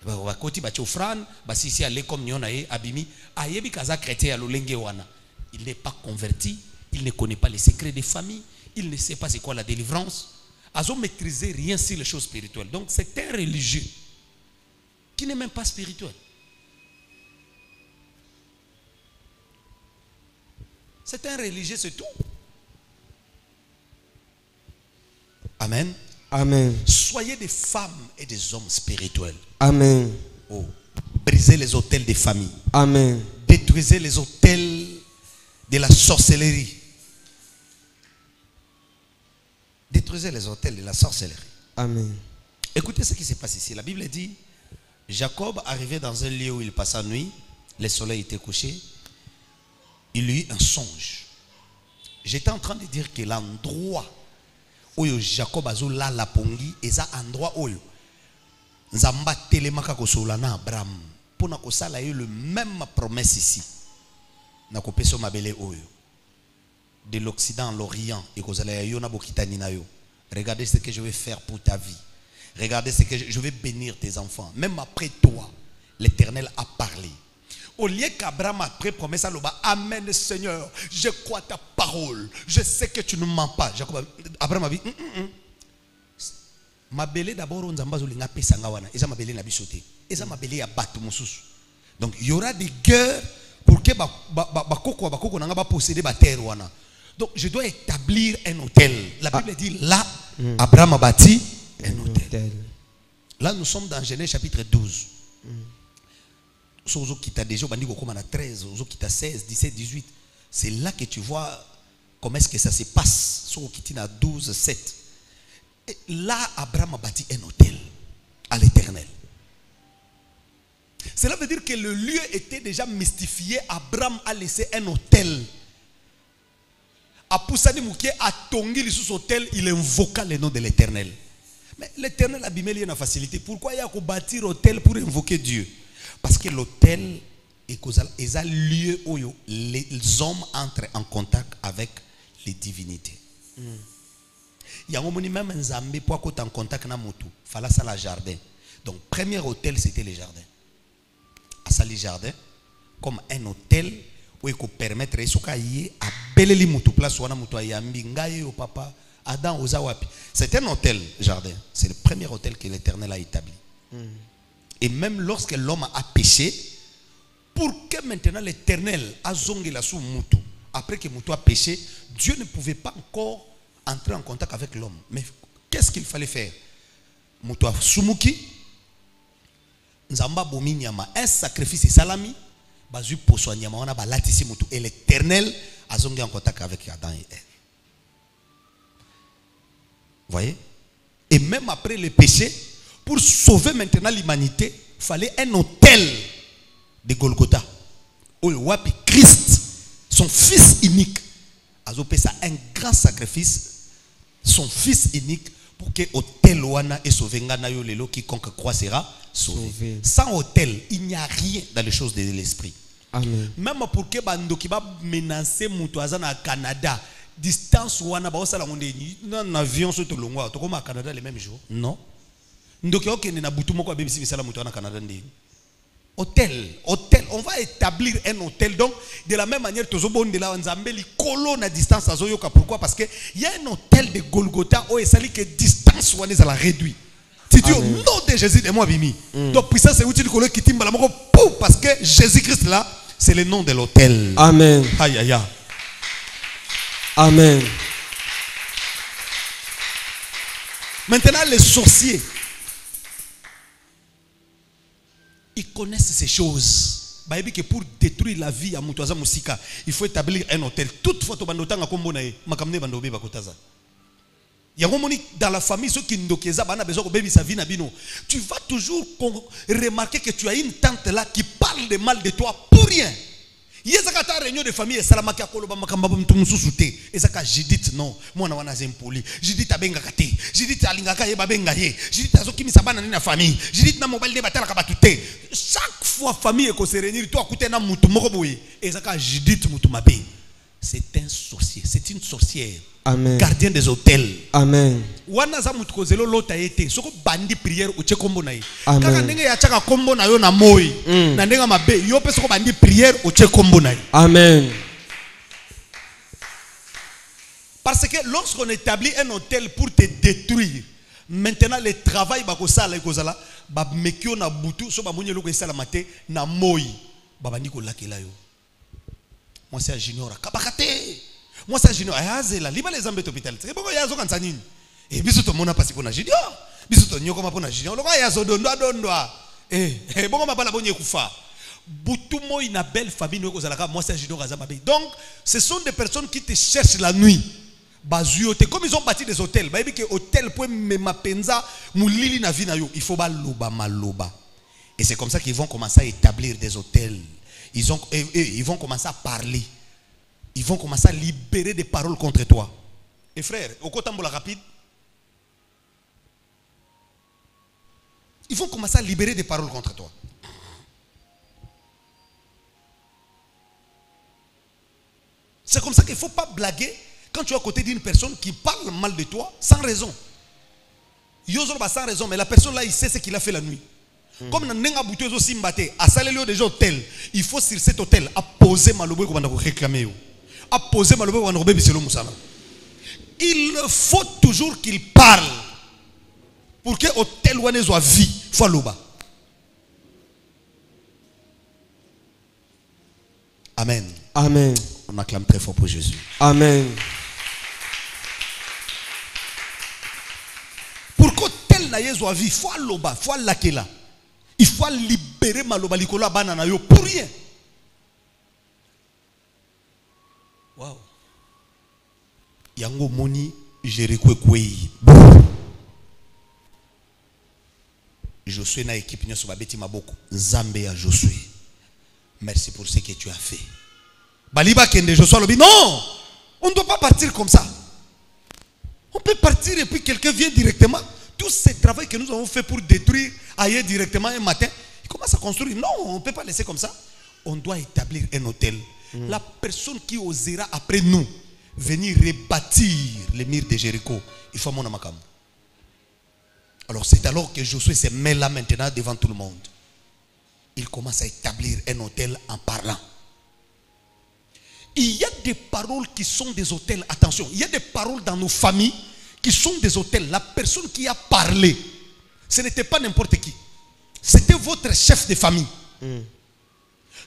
bakoti ba chofrande basi ici aller comme nyona e abimi ayebi kaza chrétien lolenge wana, il n'est pas converti, il ne connaît pas les secrets des familles, il ne sait pas c'est quoi la délivrance. Ils ont maîtrisé rien sur les choses spirituelles. Donc c'est un religieux qui n'est même pas spirituel. C'est un religieux, c'est tout. Amen. Amen. Soyez des femmes et des hommes spirituels. Amen. Oh. Brisez les autels des familles. Amen. Détruisez les autels de la sorcellerie. Détruisez les autels de la sorcellerie. Amen. Écoutez ce qui se passe ici. La Bible dit Jacob arrivait dans un lieu où il passa la nuit. Le soleil était couché. Il eut un songe. J'étais en train de dire que l'endroit où Jacob azo la la pongi est un endroit où Nzamba telemaka kosolana Abraham pour na kosala eu le même promesse ici. Na kopeso mabele oyo. De l'Occident à l'Orient et kozala yo na bokitani na yo. Regardez ce que je vais faire pour ta vie. Regardez ce que je vais bénir tes enfants. Même après toi, l'Éternel a parlé. Au lieu qu'Abraham après promesse à l'Oba, Amen Seigneur, je crois ta parole. Je sais que tu ne mens pas. Abraham a dit, ma belé d'abord on zamba zolinga pesanga wana. Eza ma belé na bisoté. Eza ma belé ya batu mususu. Donc il y aura des guerres pour que bakoko nanga ba posséder ba terre wana. Donc je dois établir un hôtel. La Bible dit là, Abraham a bâti un hôtel. Là nous sommes dans Genèse chapitre 12. Qui t'a déjà bandit comme à 13, qui t'a 16, 17, 18. C'est là que tu vois comment est-ce que ça se passe. Sur qui t'a 12, 7. Et là, Abraham a bâti un hôtel à l'Éternel. Cela veut dire que le lieu était déjà mystifié. Abraham a laissé un hôtel. A Poussani Mouké a tongi sous hôtel, il invoqua le nom de l'Éternel. Mais l'Éternel a bimé une facilité. Pourquoi il y a qu'à bâtir hôtel pour invoquer Dieu? Parce que l'hôtel est un lieu où les hommes entrent en contact avec les divinités. Il y a un moment même en Zambie pour être en contact avec Motu. Il fallait ça le jardin. Donc premier hôtel c'était le jardin. À ça le jardin comme un hôtel où il peut permettre à belle Motu place où on a Motu ayambi ngaye au papa Adam Ozawapi. C'est un hôtel jardin. C'est le premier hôtel que l'Éternel a établi. Et même lorsque l'homme a péché, pour que maintenant l'Éternel a zongi la sous Moutou, après que Moutou a péché, Dieu ne pouvait pas encore entrer en contact avec l'homme. Mais qu'est-ce qu'il fallait faire? Moutou a soumuki, Nzamba bomi nyama, un sacrifice salami, bazu poso nyama, on a balatisi Moutou. Et l'Éternel a zongi en contact avec Adam et Ève. Voyez? Et même après le péché, pour sauver maintenant l'humanité, il fallait un hôtel de Golgotha. Où Christ, son fils unique, a fait un grand sacrifice, son fils unique, pour que l'hôtel ait sauvé quiconque croit sera sauvé. Sans hôtel, il n'y a rien dans les choses de l'esprit. Amen. Même pour que Bandoki va menacer Moutouazana à Canada, distance ou en avion sur le long, tu à Canada les mêmes jours? Non. Hôtel, on va établir un hôtel. Donc, de la même manière, pourquoi? Parce qu'il y a un hôtel de Golgotha où il s'agit que distance ou est à la réduit. Si tu dis au nom de Jésus, de moi, Bimi. Donc, puissance, c'est utile qui timba parce que Jésus-Christ là, c'est le nom de l'hôtel. Amen. Aïe, aïe, aïe. Amen. Maintenant, les sorciers, ils connaissent ces choses. Que pour détruire la vie à Moutouaza Moussika, il faut établir un hôtel. Toutefois, tu vas dans la famille, ceux qui tu vas toujours remarquer que tu as une tante là qui parle de mal de toi pour rien. Il y a une réunion de famille, Judith non, moi na zempoli. Judith abengakate. Judith alingaka ye babengaye. Judith azokimi sabana na famille. Judith na mobile de batala kabatute. Chaque fois famille ko se réunir, toi écouter na mutu moko boye. Ezaka Judith mutu mabe. C'est un sorcier, c'est une sorcière. Amen. Gardien des hôtels. Amen. Wana za mutu kozelo lota ete. Soko bandi prière uche kombo na ye. Amen. Kaka ndenge ya chaka kombo na yo na moi. Na ndenga mabe. Yo pe soko bandi prière uche kombo na ye. Amen. Parce que lorsqu'on établit un hôtel pour te détruire, maintenant le travail bakosala ekozala ba mekio na butu so ba munye loko esala mate na moi babandi ko lakela yo. Moi c'est junior kabakate. Moi c'est junior ayazela liba les ambet hôpital. C'est boko yazo kanza nini? Et biso to mona pasi pona junior. Biso to nyoko ma pona junior. Loko yazo dondwa dondwa. Boko mabala bonye kufa. Butu moi na belle famille no ekozala ka moi c'est junior azamabe. Donc ce sont des personnes qui te cherchent la nuit. Comme ils ont bâti des hôtels, il faut baloba maloba. Et c'est comme ça qu'ils vont commencer à établir des hôtels. Ils vont commencer à parler. Ils vont commencer à libérer des paroles contre toi. Et frère, au côté de la rapide, ils vont commencer à libérer des paroles contre toi. C'est comme ça qu'il ne faut pas blaguer quand tu es à côté d'une personne qui parle mal de toi sans raison. Sans raison, mais la personne là, il sait ce qu'il a fait la nuit. Comme dans Nenga Boutezo Simbate, à Salélio déjà hôtel, il faut sur cet hôtel à poser Malobé comme on a réclamé. À poser Malobé comme on a Bisselo Moussala. Il faut toujours qu'il parle pour que hôtel ou soit vie, faut l'oba. Amen. Amen. On acclame très fort pour Jésus. Amen. Pour qu'hôtel na soit vie, faut l'oba, faut l'akela. Il faut libérer Maloba Likola banana yo pour rien. Wow. Yango moni Jericho kwei. Josué na équipe nyo so babeti maboko. Nzambe ya Josué. Merci pour ce que tu as fait. Baliba kende Josué lobi non, on ne doit pas partir comme ça. On peut partir et puis quelqu'un vient directement. Tout ce travail que nous avons fait pour détruire ailleurs directement un matin, il commence à construire. Non, on ne peut pas laisser comme ça. On doit établir un hôtel. La personne qui osera après nous venir rebâtir les murs de Jéricho, il faut mon amakam. Alors c'est alors que Josué se met là maintenant devant tout le monde. Il commence à établir un hôtel en parlant. Il y a des paroles qui sont des hôtels. Attention, il y a des paroles dans nos familles qui sont des hôtels. La personne qui a parlé, ce n'était pas n'importe qui. C'était votre chef de famille.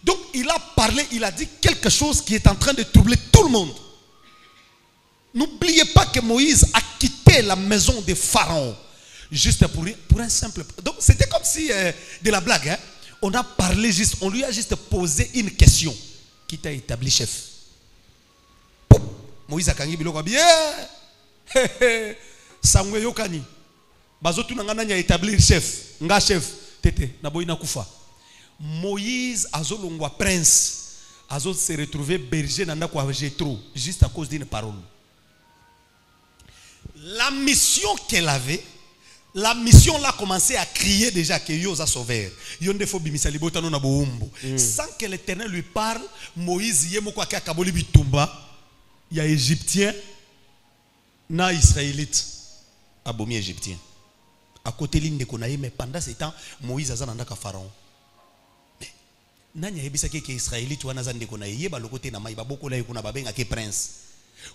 Donc il a parlé, il a dit quelque chose qui est en train de troubler tout le monde. N'oubliez pas que Moïse a quitté la maison de Pharaon. Juste pour un simple... Donc c'était comme si, de la blague, hein? On a parlé juste, on lui a juste posé une question. Qui t'a établi chef? Moïse a kangi biloko bien. Sangwe yokani. Bazotu nangana nya établir chef. Nga chef. Tete, naboina kufa. Moïse azolongwa prince. Azo se retrouver berger nanda kwa Jéthro. Juste à cause d'une parole. La mission qu'elle avait, la mission là commençait à crier déjà que Yosa sauveur. Yonde fo bimisa libota no na boumbo. Sans que l'Éternel lui parle, Moïse yemo kwa kaboli bitumba. Il y a Égyptien na Israélite. Abomi Égyptien. À côté de l'île Konaï, mais pendant ce temps, Moïse a zana ka Pharaon. Mais nanya ebisa ke Israélite wana zana Konaï, yeba le côté na maïba boko la yekuna babenga ke prince.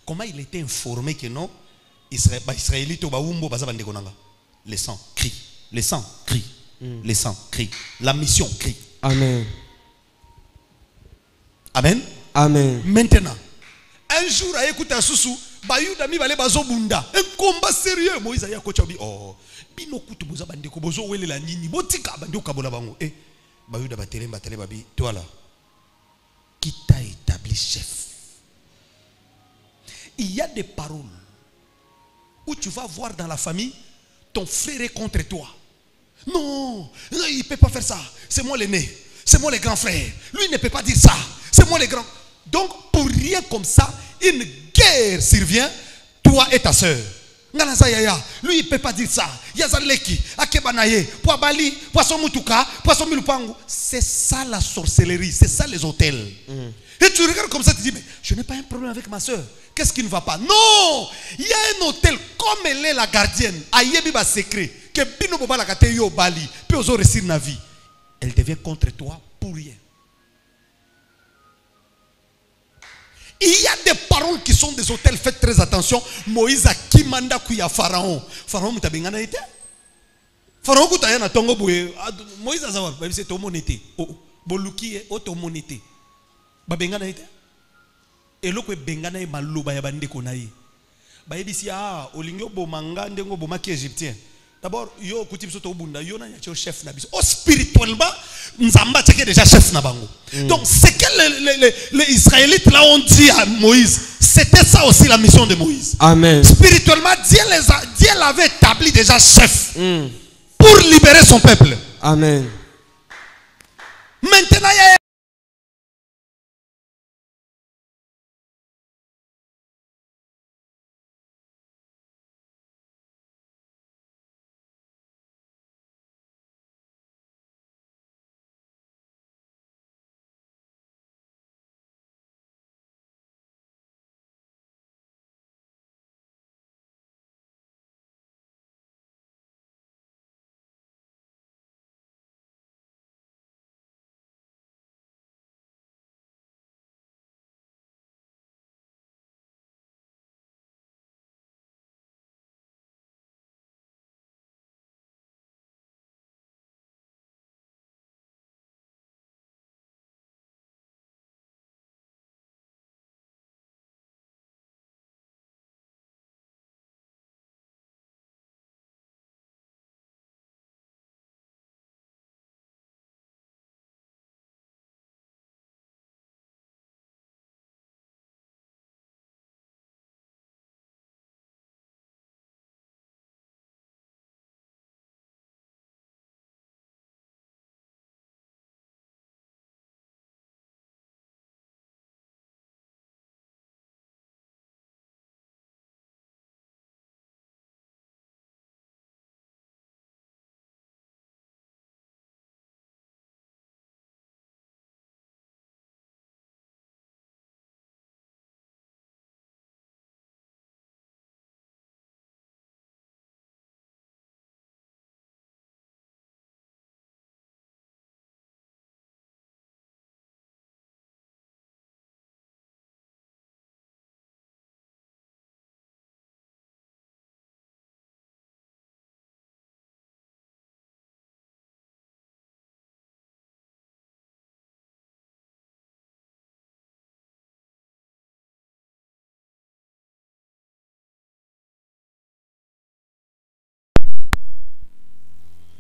Comment il était informé que non Israélite ou baumbo baza bande konanga. Le sang crie, le sang crie, le sang crie. La mission crie. Amen. Amen. Amen. Maintenant, un jour, à écouter un sousou, Bayouda mi balé bazo bunda. Un combat sérieux. Moïse a yakocha bi oh. Bino kutu boza bande ko bozo wele la nini. Botika bande kabola bango. Eh. Bayouda batele babi. Toi là. Qui t'a établi chef? Il y a des paroles où tu vas voir dans la famille ton frère est contre toi. Non, il ne peut pas faire ça. C'est moi l'aîné. C'est moi le grand frère. Lui il ne peut pas dire ça. C'est moi le grand. Donc pour rien comme ça, une guerre survient, toi et ta soeur. Lui il ne peut pas dire ça. Yazaleki, Akebanaye, Poabali, Poisson Mutuka, Poisson Milupangu. C'est ça la sorcellerie, c'est ça les hôtels. Et tu regardes comme ça, tu dis, mais je n'ai pas un problème avec ma soeur. Qu'est-ce qui ne va pas? Non! Il y a un hôtel, comme elle est la gardienne, Ayebi ba secret, que Bino Boba la Kate yo Bali, puis aux réussir na vie. Elle devient contre toi pour rien. Il y a des paroles qui sont des hôtels, faites très attention. Moïse a qui manda kuya Pharaon. Pharaon mutabengana ite? Pharaon kutaya na tongo boué. Moïse a savoir, c'est ton monité. Boluki est ton monité. Babengana ite? Et l'autre bengana est malouba ya bande konaï. Ba yebisi ah olingyo bomanga ndengo bomaki égyptien. D'abord yo kutib soto bunda yo na ya chef na biso. Oh spirituellement nzamba teke déjà chef na bango. Donc c'est que les Israélites là ont dit à Moïse, c'était ça aussi la mission de Moïse. Amen. Spirituellement Dieu l'avait établi déjà chef pour libérer son peuple. Amen. Maintenant, il y a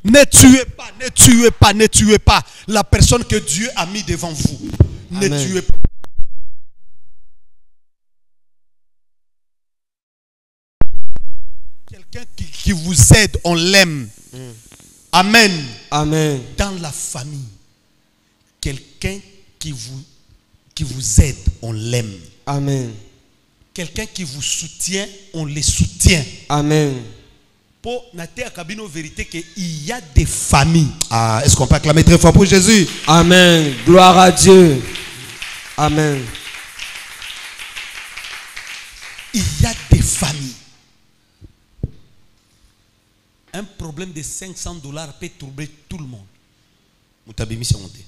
ne tuez pas, ne tuez pas, ne tuez pas la personne que Dieu a mis devant vous. Ne Amen. tuez pas. Quelqu'un qui vous aide, on l'aime. Amen. Amen. Dans la famille, quelqu'un qui vous aide, on l'aime. Amen. Quelqu'un qui vous soutient, on les soutient. Amen. Pour nater à cabino vérité qu'il y a des familles. Ah, est-ce qu'on peut acclamer très fort pour Jésus? Amen. Gloire à Dieu. Amen. Il y a des familles. Un problème de $500 peut troubler tout le monde. Moutabimi c'est monté.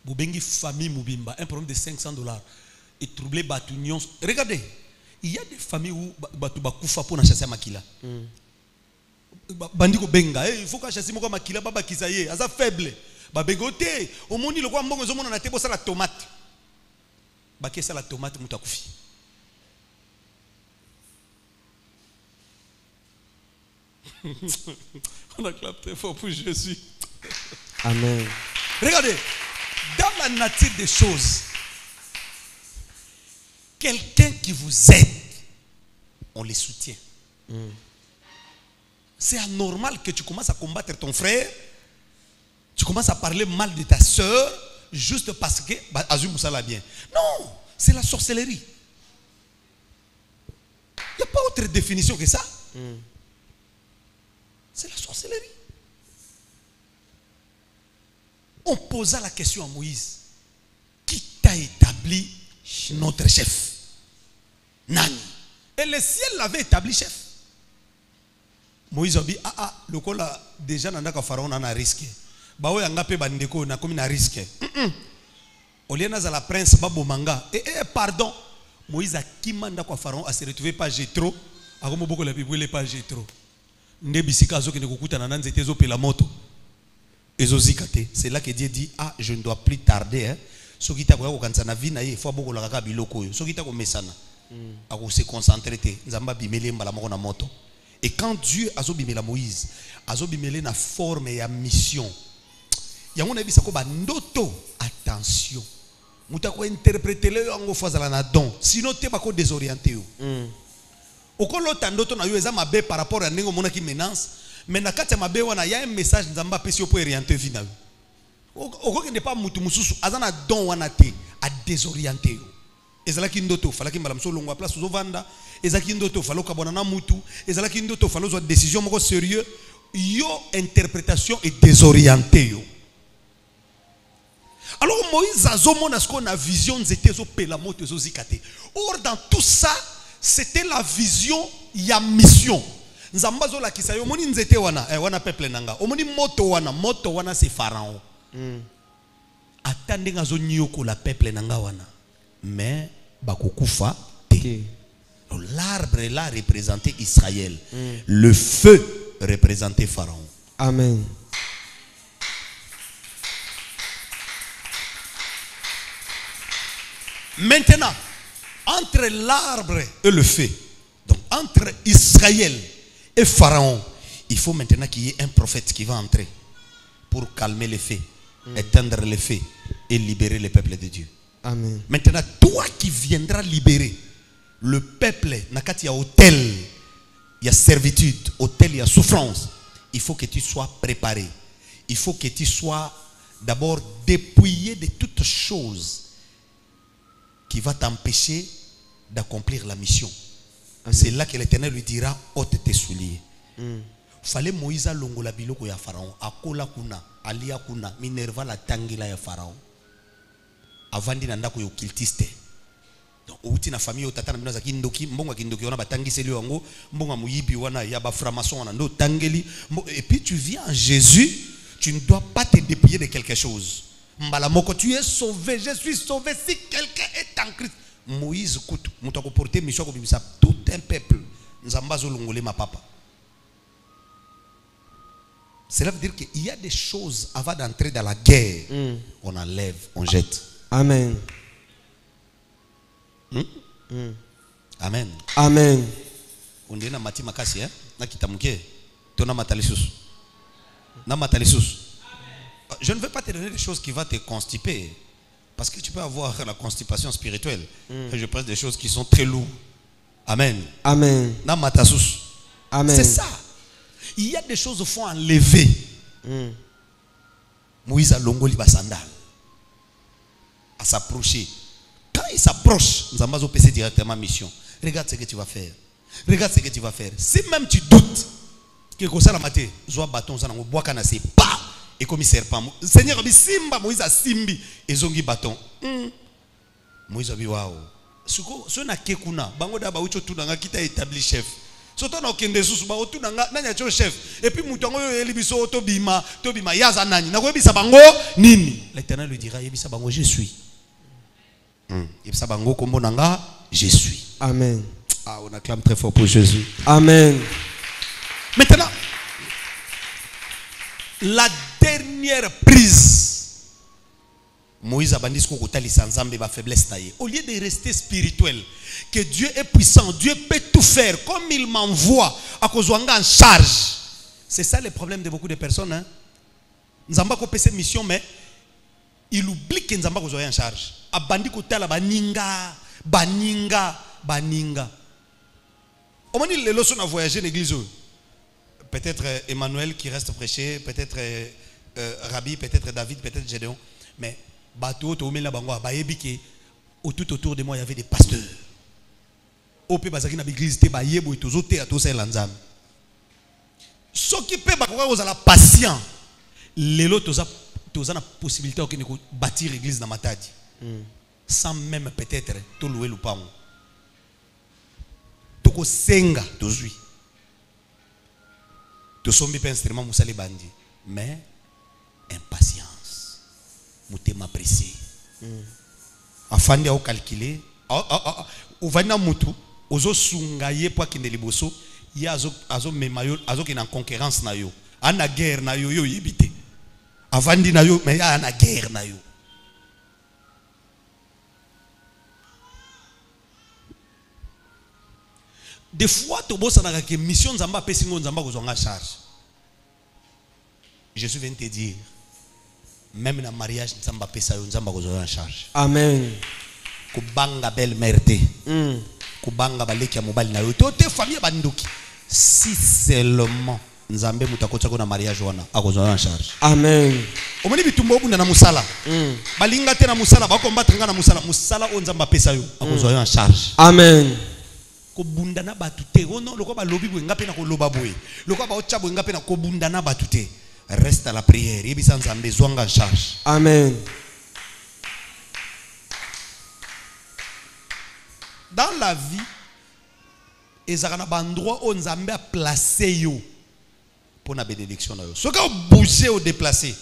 Boubengi famille Moubimba, un problème de $500 et troubler Batunion. Regardez, il y a des familles où Batouba Koufa pour chasser Makila. Bandiko Benga, il faut que chasser Makila, Baba Kisaye, asa faible. Babegote, au monde le roi Mbongo Zomo na tebo sa la tomate. Baké sa la tomate Moutakufi. On acclame très fort pour Jésus. Amen. Regardez, dans la nature des choses, quelqu'un qui vous aide, on les soutient. C'est anormal que tu commences à combattre ton frère, tu commences à parler mal de ta soeur, juste parce que Azum Moussala bien. Non, c'est la sorcellerie. Il n'y a pas autre définition que ça. C'est la sorcellerie. On posa la question à Moïse. Qui t'a établi notre chef? Nani? Et le ciel l'avait établi chef. Moïse a dit, le col a déjà nanda ka pharaon a risqué. Bao yanga pe bandeko na comme na risqué. Oliana za la prince babo manga. Pardon. Moïse a kimanda kwa pharaon a se retrouvé pas Jétro. A comme beaucoup la Bible pas Jétro. C'est là que Dieu dit, je ne dois plus tarder. Ce qui t'a dit, il faut beaucoup la biloko. Ce qui t'a dit, se concentrer. Et quand Dieu a bimé la Moïse, a bimé la forme et la mission, il y a un avis, attention. Vous avez interprété le en phase à la don. Sinon, tu es désorienté. Au col l'autre ndoto na yo eza mabe par rapport à nengo mona qui menace Mais na kati ya mabe wana y a un message nzamba pesi pour orienter vie na yo. Oko n'est pas mutu mususu azana don wana te a désorienter yo. Ezalaki ndoto falaki mbala mso longwa place zo vanda, ezalaki ndoto faloka bona na mutu, ezalaki ndoto falozo décision moko sérieux, yo interprétation et désorienter yo. Alors Moïse a zomona ce qu'on a vision nzete zo pela moto zo zikate. Or dans tout ça, c'était la vision ya mission. Nzamba zo la kisa yo moni nzete wana wana peuple nanga. Omoni moto wana c'est pharaon. Attendez nga zo nyoko la peuple nanga wana. Mais bakokufa te. L'arbre là représentait Israël. Le feu représentait pharaon. Amen. Maintenant, entre l'arbre et le feu, donc entre Israël et Pharaon, il faut maintenant qu'il y ait un prophète qui va entrer pour calmer les feux, éteindre les feux et libérer le peuple de Dieu. Amen. Maintenant, toi qui viendras libérer le peuple, il y a hôtel, il y a servitude, hôtel, il y a souffrance, il faut que tu sois préparé. Il faut que tu sois d'abord dépouillé de toutes choses qui va t'empêcher d'accomplir la mission. C'est là que l'Éternel lui dira, ôte tes souliers. Fallait Moïse longola biloko ya Pharaon, akola kuna, alia kuna, minerva la tangila ya Pharaon. Avandi na ndako yo kiltiste. Donc outi na famille otata na bino za kindoki, mbonga kindoki wana batangisi lio yango, mbonga muyibi wana ya ba franc-maçon wana ndo tangeli. Et puis tu viens en Jésus, tu ne dois pas te dépouiller de quelque chose. Mbalamoko, tu es sauvé, je suis sauvé si quelqu'un est en Christ. Moïse Koutou, moutako porté mission comme ça, tout un peuple. Nzambazo longolé ma papa. Cela veut dire qu'il y a des choses avant d'entrer dans la guerre. On enlève, on jette. Amen. Amen. Amen. On dit na mati makasi, hein? Na kitamuke. Tona matalisus. Na matalisus. Je ne veux pas te donner des choses qui vont te constiper. Parce que tu peux avoir la constipation spirituelle. Et je presse des choses qui sont très lourdes. Amen. Amen. Na matasus. Amen. C'est ça. Il y a des choses qu'il faut enlever. Moïse a longoli ba sandal. À s'approcher. Quand il s'approche, nous allons passer directement mission. Regarde ce que tu vas faire. Regarde ce que tu vas faire. Si même tu doutes que ça la maté, zoa bâton ça n'ango bois kana c'est pas et comme serpent. Seigneur bi simba Moïse a simbi et zongi bâton. Moïse a dit waouh. Ce na kekuna bango da ba ucho tu nanga kita établi chef. Soto na okende susu ba otu nanga nanya cho chef et puis mutongo yo elibiso to bima yaza nani na ko yebisa bango nini. L'Éternel lui dira yebisa bango je suis. Yebisa bango kombo nanga je suis. Amen. Ah, on acclame très fort pour Jésus. Amen. Maintenant, la dernière prise. Moïse a bandit ce qu'on appelle la faiblesse. Au lieu de rester spirituel, que Dieu est puissant, Dieu peut tout faire comme il m'envoie à cause en charge. C'est ça le problème de beaucoup de personnes. Hein? Nzamba ko pese mission mais il oublie que Nzamba ko en charge. A bandit ko tala baninga. Au moment où les leçons ont voyagé l'église, peut-être Emmanuel qui reste prêcher, peut-être Rabbi, peut-être David, peut-être Gédéon, mais tout autour de moi il y avait des pasteurs. Au pays bazaki na l'église te ba yebo tozote à tous lanzam. Ce qui peut ba ko la patient. Lelo toza na possibilité de bâtir l'église na Matadi. Sans même peut-être to louer le pam. Toko senga tozui. To sombi pe instrument musali bandi, mais impatience. Mutema pressé. Afandi au calculer, o vana mutu, ozo sungaye pour kinde liboso, ya azo memayo, azo ki na concurrence na yo. Ana guerre na yo yo yibite. Avandi na yo, mais ya ana guerre na yo. Des fois, tu as une mission Nzamba pesingo Nzamba kozonga charge. Jésus vient te dire, même dans le mariage, Nzamba pesa yo Nzamba kozonga charge. Amen. Kubanga belle-mère te. Kubanga baleki ya mobali na yo. Te famille bandoki. Si seulement nzambe mutakota ko na mariage wana akozwa en charge. Amen. Omoni bitumba obunda na musala. Balinga te na musala ba combattre nga na musala. Musala o nzamba pesa yo akozwa en charge. Amen. Ko bunda na batu te. Ono loko ba lobi bwe ngape na ko loba bwe. Loko ba ocha bwe ngape na ko bunda na batu te. Reste à la prière. Yebisa nzambe zwanga en charge. Amen. Dans la vie, ezakana ba endroit où nzambe a placé yo pour la bénédiction na yo. Ce que bouger ou déplacer,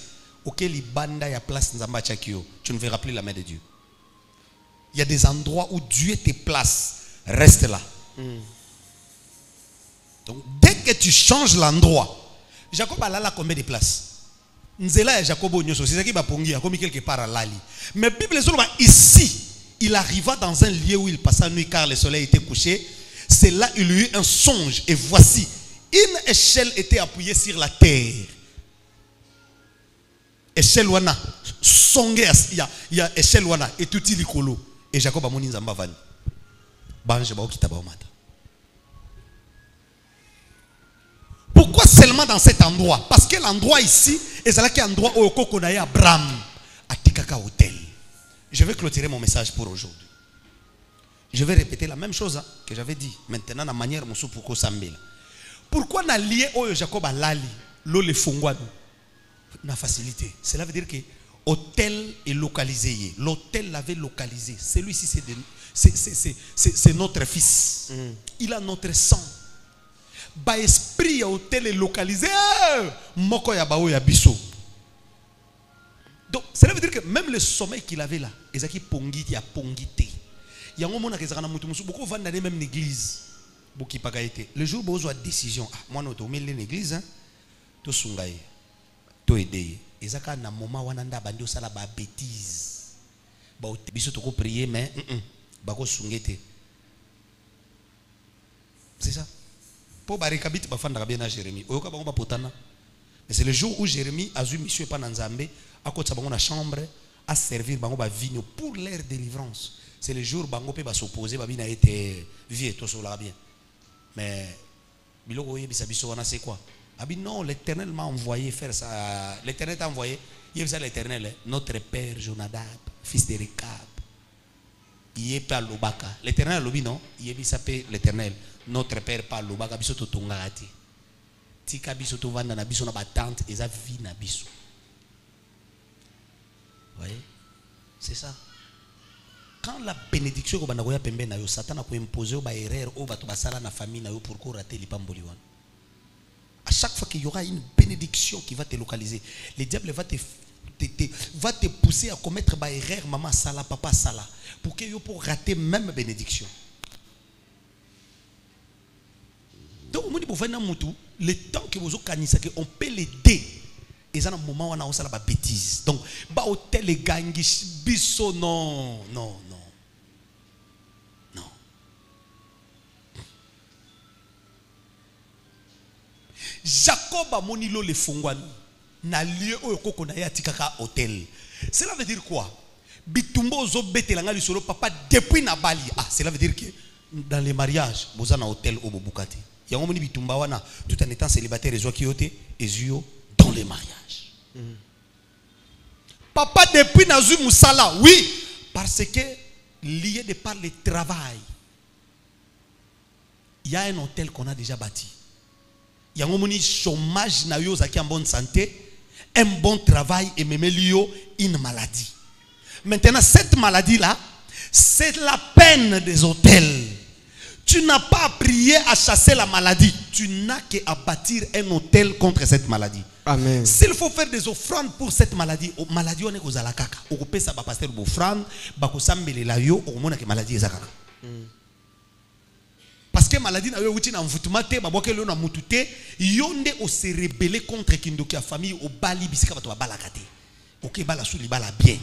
OK libanda ya place nzambe a chakio, tu ne verras plus la main de Dieu. Il y a des endroits où Dieu te place, reste là. Donc dès que tu changes l'endroit, Jacob a là combien de places? Nzela ya Jacob onyoso, c'est ça qui va pongi, comme quelque part à lali. Mais Bible solo ici, il arriva dans un lieu où il passa la nuit car le soleil était couché. C'est là il eut un songe et voici une échelle était appuyée sur la terre. Échelle wana songe ya échelle wana et tout il kolo et Jacob a moni nzamba vani. Banje ba okita ba omata. Pourquoi seulement dans cet endroit? Parce que l'endroit ici est là qui est endroit où Kokonaye Abraham a tikaka hôtel. Je vais clôturer mon message pour aujourd'hui. Je vais répéter la même chose que j'avais dit. Maintenant, la manière dont pour Sambela. Pourquoi n'a lié au Jacob à Lali, l'eau le fongouan, n'a facilité. Cela veut dire que l'hôtel est localisé. L'hôtel l'avait localisé. Celui-ci, c'est notre fils. Il a notre sang. Ba esprit hôtel est localisé. Moko ya bao ya biso. Donc, cela veut dire que même le sommeil qu'il avait là, ezaki pongi ya pongité. Il y a un moment où beaucoup vont dans même l'église. Le jour où vous avez décision, moi je suis dans l'église, je suis là, je suis aidé. Et ça quand un moment où on a bandé ça la bêtise. Je suis prier mais c'est ça. Pour barricabit ba fanda bien à Jérémie. Oyoka bango ba potana. Mais c'est le jour où Jérémie a eu monsieur pas dans Nzambe, à côté bango na chambre à servir bango ba vigno pour leur délivrance. C'est le jour où bango peut s'opposer ba bina été vieux tout cela bien. Mais biloko yebisa biso wana c'est quoi? Abi non, l'Éternel m'a envoyé faire ça. L'Éternel t'a envoyé. Yebisa l'Éternel, notre père Jonadab, fils de Rekab. Yepa lobaka. L'Éternel lobi non, yebisa pe l'Éternel, notre père pas lobaka biso to tongati. Tika biso to vanda na biso na batante eza vie na biso. Voyez? C'est ça. Quand la bénédiction ko bana ko ya pembe na yo, Satan a ko imposer o ba erreur o bato basala na famille na yo pour ko rater lipamboli wana. À chaque fois qu'il y aura une bénédiction qui va te localiser, le diable va te pousser à commettre des erreurs, maman sala, papa sala, pour que tu pour rater même bénédiction. Donc, le temps que vous avez on peut l'aider. Et ça, un moment où on a la bêtise. Donc, bah hôtel les gangs, biso non. Jacob a monilo le fongwan na lieu où yoko na yatikaka hôtel. Cela veut dire quoi? Bitumbo zo betelanga li solo papa depuis na Bali. Ah, cela veut dire que dans les mariages, boza na hôtel au bobukati. Yango moni bitumba wana tout en étant célibataire ezo kiyote ezio dans les mariages. Papa depuis na zu musala, oui, parce que lié de par le travail. Il y a un hôtel qu'on a déjà bâti. Il y a un chômage en bonne santé, un bon travail et même une maladie. Maintenant, cette maladie-là, c'est la peine des hôtels. Tu n'as pas à prier à chasser la maladie. Tu n'as qu'à bâtir un hôtel contre cette maladie. Amen. S'il faut faire des offrandes pour cette maladie, maladie on est aux alakaka. On peut ça pasteur offrande, bakosambele la yo, on mona que maladie est zakaka. Parce que maladie na yo wuti na mvutumate baboke lo na mutute yonde o se rebeller contre kindoki a famille au bali bisika bato bala kate. OK bala sou li bala bien.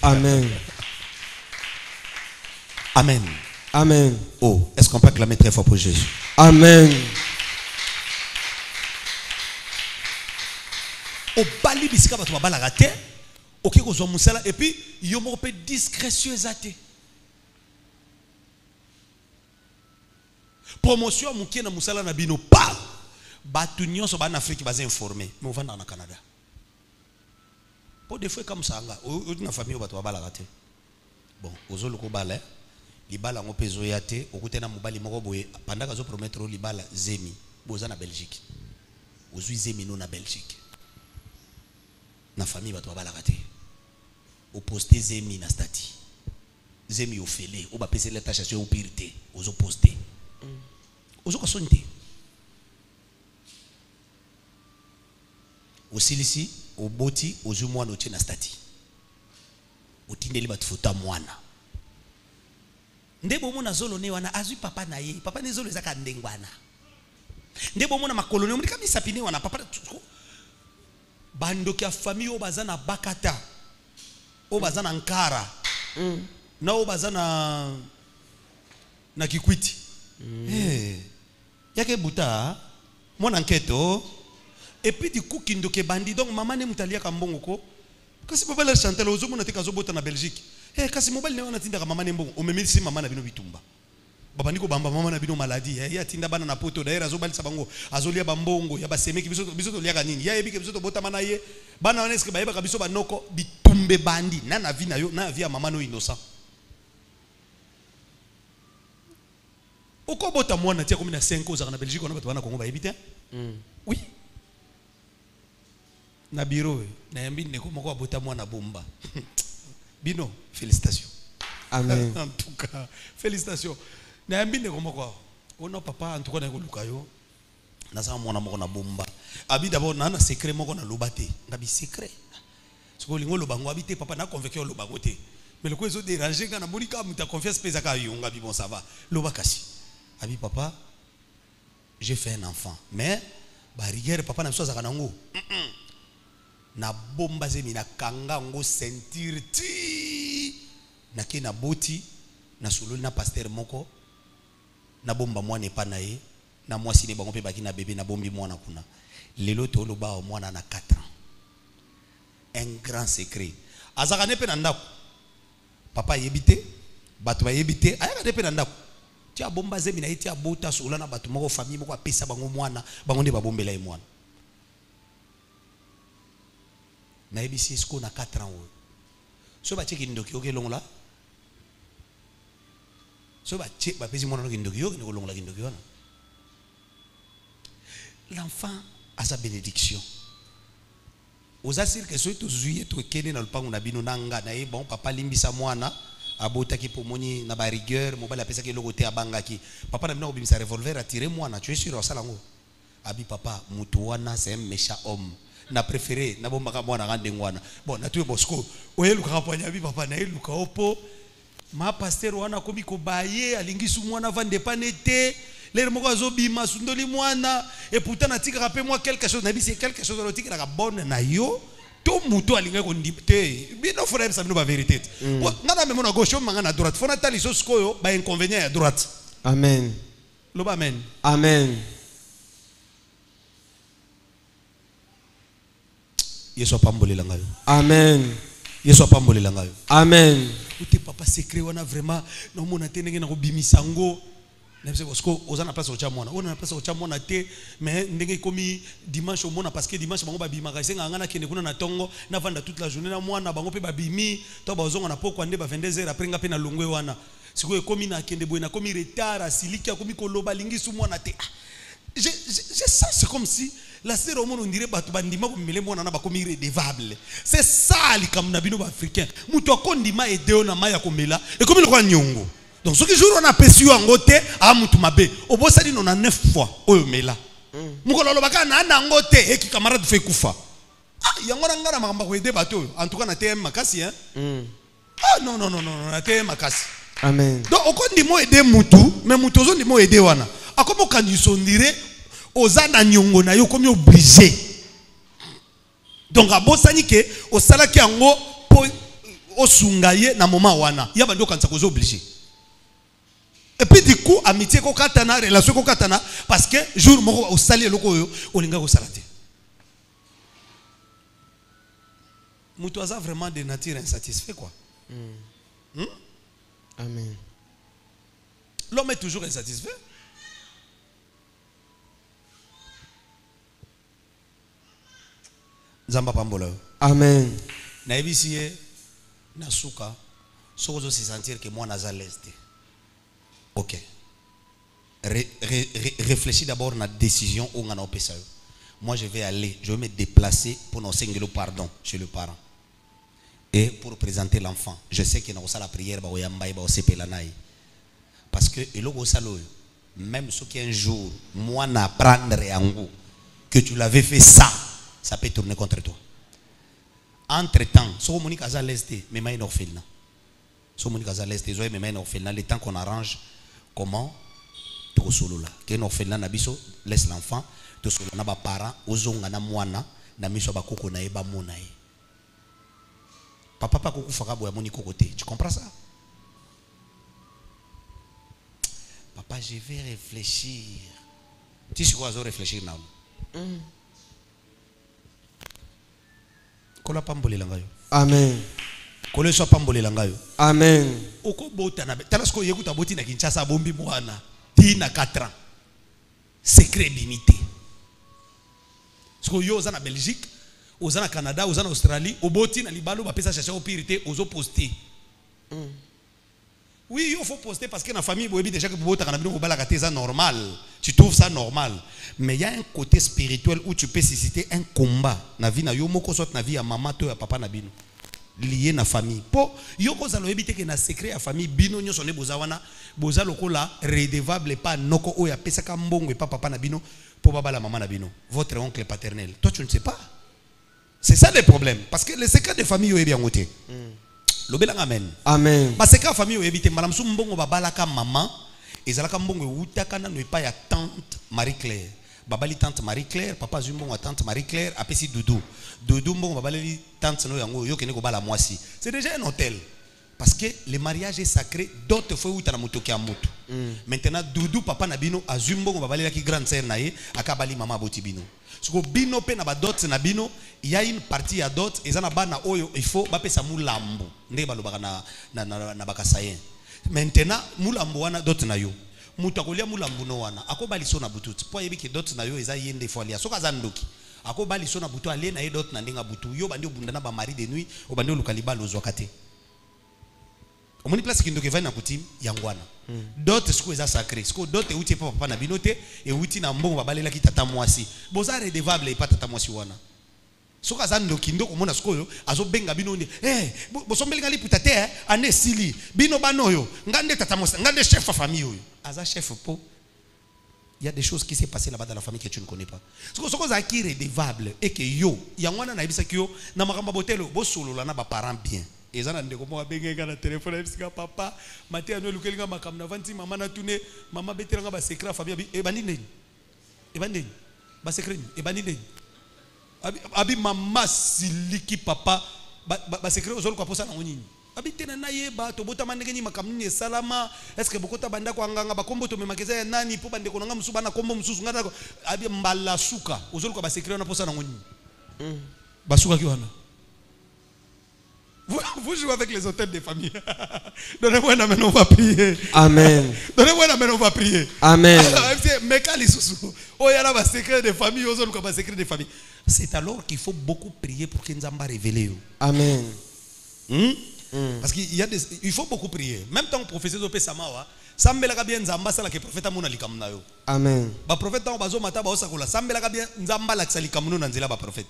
Amen. Amen. Amen. Oh, est-ce qu'on peut acclamer très fort pour Jésus? Amen. Au bali bisika bato bala kate. Et puis, il y a un peu discrétion. promotion mukie na musala na bino pa batu nyonso ba en Afrique baza informé mais on va na Canada pour des fois comme ça nga na famille bato babala raté bon ozolo ko bala libala ngo pezo yate okutena mobali moko boye pendant kazo promettre libala zemi boza na Belgique ozui zemi no na Belgique na famille bato babala raté au poster zemi na stati zemi au fele au ba pese la tâche au pirité ozo poster ozo ko sonte osilisi oboti ozu mwana otie na stati otindeli batu fota mwana ndebo mona zolo ne wana azui papa na ye papa ne zolo ezaka ndengwana ndebo mona makoloni omuli kami sapine wana papa bando kia famille o bazana bakata o bazana nkara na o bazana na Kikwiti yake buta mwana nketo et puis du coup kindo ke bandi donc maman ne mutalia kambongo ko kasi papa la chanter ozo mona te kazo bota na Belgique kasi mobile ne wana tinda ka maman ne mbongo o memisi maman na bino bitumba baba niko bamba maman na bino maladie ya tinda bana na poto d'ailleurs azo balisa bango azolia bambongo ya basemeki biso to lia kanini ya ebike biso to bota mana ye bana wana eske bayeba ka biso banoko bitumbe bandi na vie na yo na vie ya maman no innocent oko bota mwana tia comme na 5 ans na Belgique on a bato bana Congo ba ebite oui na bureau na yambi ne ko moko abota mwana bomba bino félicitations Amen. En tout cas félicitations na yambi ne ko moko ono papa en tout cas na ko lukayo na sa mwana moko na bomba abi d'abord na secret moko na lobate ngabi secret siko lingo lobango habité papa na convaincu lobango te mais le ko ezo déranger kana monika muta confiance pesa ka yo ngabi bon ça va lobakasi abi papa j'ai fait un enfant mais ba rigueur papa na so za kanango na bomba zemi na kanga ngo sentir ti na ke na boti na sololi na pasteur moko na bomba mwana epa na ye na mwasi ne bango pe baki na bébé na bombi mwana kuna lelo to lo ba mwana na 4 ans un grand secret azaka ne pe na ndako papa yebite batu ba yebite ayaka ne pe na ndako ti bomba zemi na iti abota sola na batu moko famille moko apesa bango mwana bango ne ba bombela ye mwana na ebisi esko na 4 ans so ba cheki ndoki oke longola so ba che ba pesi mwana ndoki yoke ne longola ndoki wana l'enfant a sa bénédiction aux assir que soit zuye to kene na lupango na bino nanga na ye bon papa limbisa mwana abota ki pomoni na ba rigueur mobali apesa ki logote abanga ki papa na bino obimisa revolver attirer mwana tu es sûr ça lango abi papa mutu wana c'est un méchant homme na préféré na bomba ka mwana ngande ngwana bon na tuwe bosco oye luka kapanya bi papa na luka opo ma pasteur wana komi ko baye alingisu mwana vande panete les moko azobima sundoli mwana et pourtant na tika pe moi quelque chose na bi c'est quelque chose rotika na bonne na yo to muto alinga ko ndipte bino fora ça bino ba vérité ngana me mona gauche manga na droite fona tali so skoyo ba inconvénient à droite Amen. Loba amen. Amen. Yesu apambolela ngayo. Amen. Yesu apambolela ngayo. Amen. Uti papa secret wana vraiment na mona te ndenge na ko bimisango na parce que ozana place au chamona on na place au chamona te mais ndenge komi dimanche au mona parce que dimanche bango ba bimaka senga ngana kende kuna na tongo na vanda toute la journée na mwana bango pe ba bimi to ba ozonga na poko ande ba 22h après nga pe na longwe wana siko komi na kende boy na komi retard asiliki komi koloba lingisu mwana te je ça c'est comme si la sœur au monde on dirait batu bandima ko mele mwana na ba komi irrédevable c'est ça li comme na bino ba africain muto akondima edeo na maya komela et comme le kwa nyongo donc ce que jour on a perçu en côté à mutu mabe obosali non na 9 fois oyo mela mukolo lobaka na na ngote et qui camarade fait kufa yango na ngara makamba ko ede bato en tout cas na TM makasi hein non na TM makasi Amen. donc okondimo ede mutu mais mutu ozo ndimo ede wana akomo kanyiso ndire ozana nyongo na yo komi obligé donc abosani ke osalaki yango po osungaye na moment wana ya bando kanisa kozo obligé et puis du coup amitié ko katana relation ko katana parce que jour moko osali loko yo olinga ko salate mutu aza vraiment de nature insatisfait quoi. Amen. L'homme est toujours insatisfait. Nzamba pambola. Amen. Na ebisiye na suka sozo se sentir que moi naza leste. OK. Réfléchis d'abord na décision où on a opé ça. Moi je vais aller, je vais me déplacer pour nous enseigner le pardon chez le parent. Et pour présenter l'enfant. Je sais qu'il y a la prière ba oyamba ba osepelanai. Parce que eloko salo même ce qui un jour moi n'apprendre yango que tu l'avais fait ça peut tourner contre toi. Entre-temps, si on est à l'est, mais il y a un orphelinat. Si on est à l'est, il y a un orphelinat. Le temps qu'on arrange, comment tout solo là. Qu'il y a un orphelinat, nabiso laisse l'enfant. Tout solo na ba parents, ozonga na mwana, na miso ba koko na eba monae. Papa pa koko faka boya moni kokote. Tu comprends ça? Papa, je vais réfléchir. Tu sais quoi, je vais réfléchir now. Kola pambole langayo. Amen. Kola so pambole langayo. Amen. Oko bota na talasko yekuta boti na Kinshasa bombi mwana. Ti na 4 ans. Secret limité. Parce que yo na Belgique, oza na Canada, oza na Australie, oboti na libalo ba pesa chercher opirité ozo poster. Oui, il faut poster parce que dans la famille, déjà que c'est normal. Tu trouves ça normal. Mais il y a un côté spirituel où tu peux susciter un combat. Dans la vie, soit dans la vie, maman, toi, papa, nabino. Lié dans la famille. Pour yoko zalo éviter que na secret à famille bino nyo sonné bozawana boza lokola redevable pas noko o ya pesa ka mbongo et pas papa nabino pour baba la maman nabino. Votre oncle paternel. Toi tu ne sais pas. C'est ça le problème parce que le secret de famille yo bien ngoté. Lobela amen. Amen. Parce que la famille évite malam sou mbongo babalaka maman ezalaka mbongo utaka na pas ya tante Marie-Claire. Babali tante Marie-Claire, papa zumbongo tante Marie-Claire, apesi Doudou. Doudou mbongo babali tante no yango yo kene ko bala mwasi. C'est déjà un hôtel. Parce que le mariage est sacré, d'autres fois où tu as motoki à moto. Maintenant Doudou papa nabino azumbongo babali la ki grande sœur nae akabali maman botibino. Parce que bino pe na ba d'autres nabino, il y a une partie à d'autres et na ba na oyo il faut ba pesa mulambo. Nde balobaka na bakasayen. Maintenant mulambo wana d'autres na yo. Mutakolia mulambo no wana. Akobali so na bututi. Po yebi ke d'autres na yo eza yende fo alia. Soka zandoki. Akobali so na butu ale na ye d'autres na ndenga butu. Yo bandi obundana ba mari de nuit, obandi olukaliba lozwakate. Omoni place qui ndoke va na kutim yangwana. D'autres ce que ça sacré. Ce que d'autres outi papa na binote et outi na mbongo babalela ki tata mwasi. Boza redevable et pas tata mwasi wana. Soka zando kindo komona skoyo azo benga bino ni bosombelinga li putate ane sili bino banoyo ngande tata mwasi ngande chef de famille yo. Aza chef po. Il y a des choses qui s'est passées là-bas dans la famille que tu ne connais pas. Soko za ki redevable et que yo yangwana na ibisa ki yo na makamba botelo bo solo la na ba parents bien. Et ça, on a benga na téléphone papa maté ano lukelinga makam na vanti maman na tune maman betelanga ba secret famille e banine ba secret e banine abi mama siliki papa ba secret ozolo kwa posa na onini abi tena na yeba to bota mandenge ni makam ni salama est-ce que bokota banda kwa nganga ba kombo to memakeza ya nani po bande konanga musuba na kombo mususu ngana abi mbala suka ozolo kwa ba secret na posa na onini basuka ki wana. Vous jouez avec les hôtels des familles. Donnez-moi un amen, on va prier. Amen. Donnez-moi un amen, on va prier. Amen. C'est alors qu'il faut beaucoup prier pour que Nzamba révèle. Amen. Parce qu'il faut beaucoup prier. Même tant que professeur de Samawa, Sambela bien Nzamba sala que prophète amuna likamna yo. Amen. Ba prophète tant bazo mata ba osakola Sambela bien Nzamba la ksali kamno nanzela ba prophète.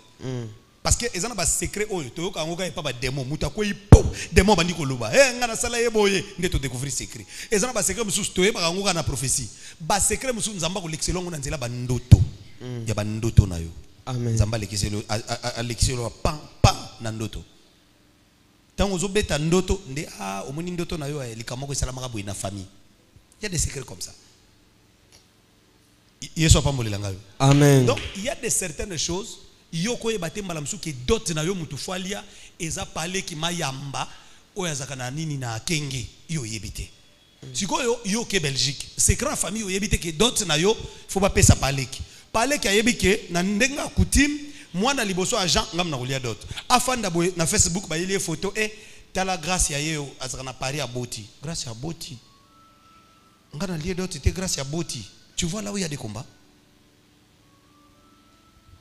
Parce que ils ont un secret oyo to yoka ngoka pas démon muta ko ipo démon bandi ko loba ngana sala yeboye ndeto découvrir secret ils ont un secret musu to yeba ngoka na prophétie ba secret musu nzamba ko lexelongo na nzela bandoto ya bandoto na yo. Amen. Nzamba lexelo lexelo pam pam na ndoto tango zo beta ndoto nde omoni ndoto na yo likamo ko salama ka boina famille. Il y a des secrets comme ça. Yeso pa mbolela yo. Amen. Donc il y a des certaines choses yoko ebate malamsu ke dot na yo mutufalia eza pale ki mayamba oyazaka na nini na kenge yo yebite sikoyo yo ke Belgique c'est grand famille yo yebite ke dot na yo faut pas pesa pale ki ayebike na ndenga kutim mwana liboso agent ngam na kolia dot afanda boy na Facebook ba yeli photo tala grâce ya yo azaka na Paris à Boti grâce à Boti ngana lié dot était grâce à Boti tu vois là où il y a des combats.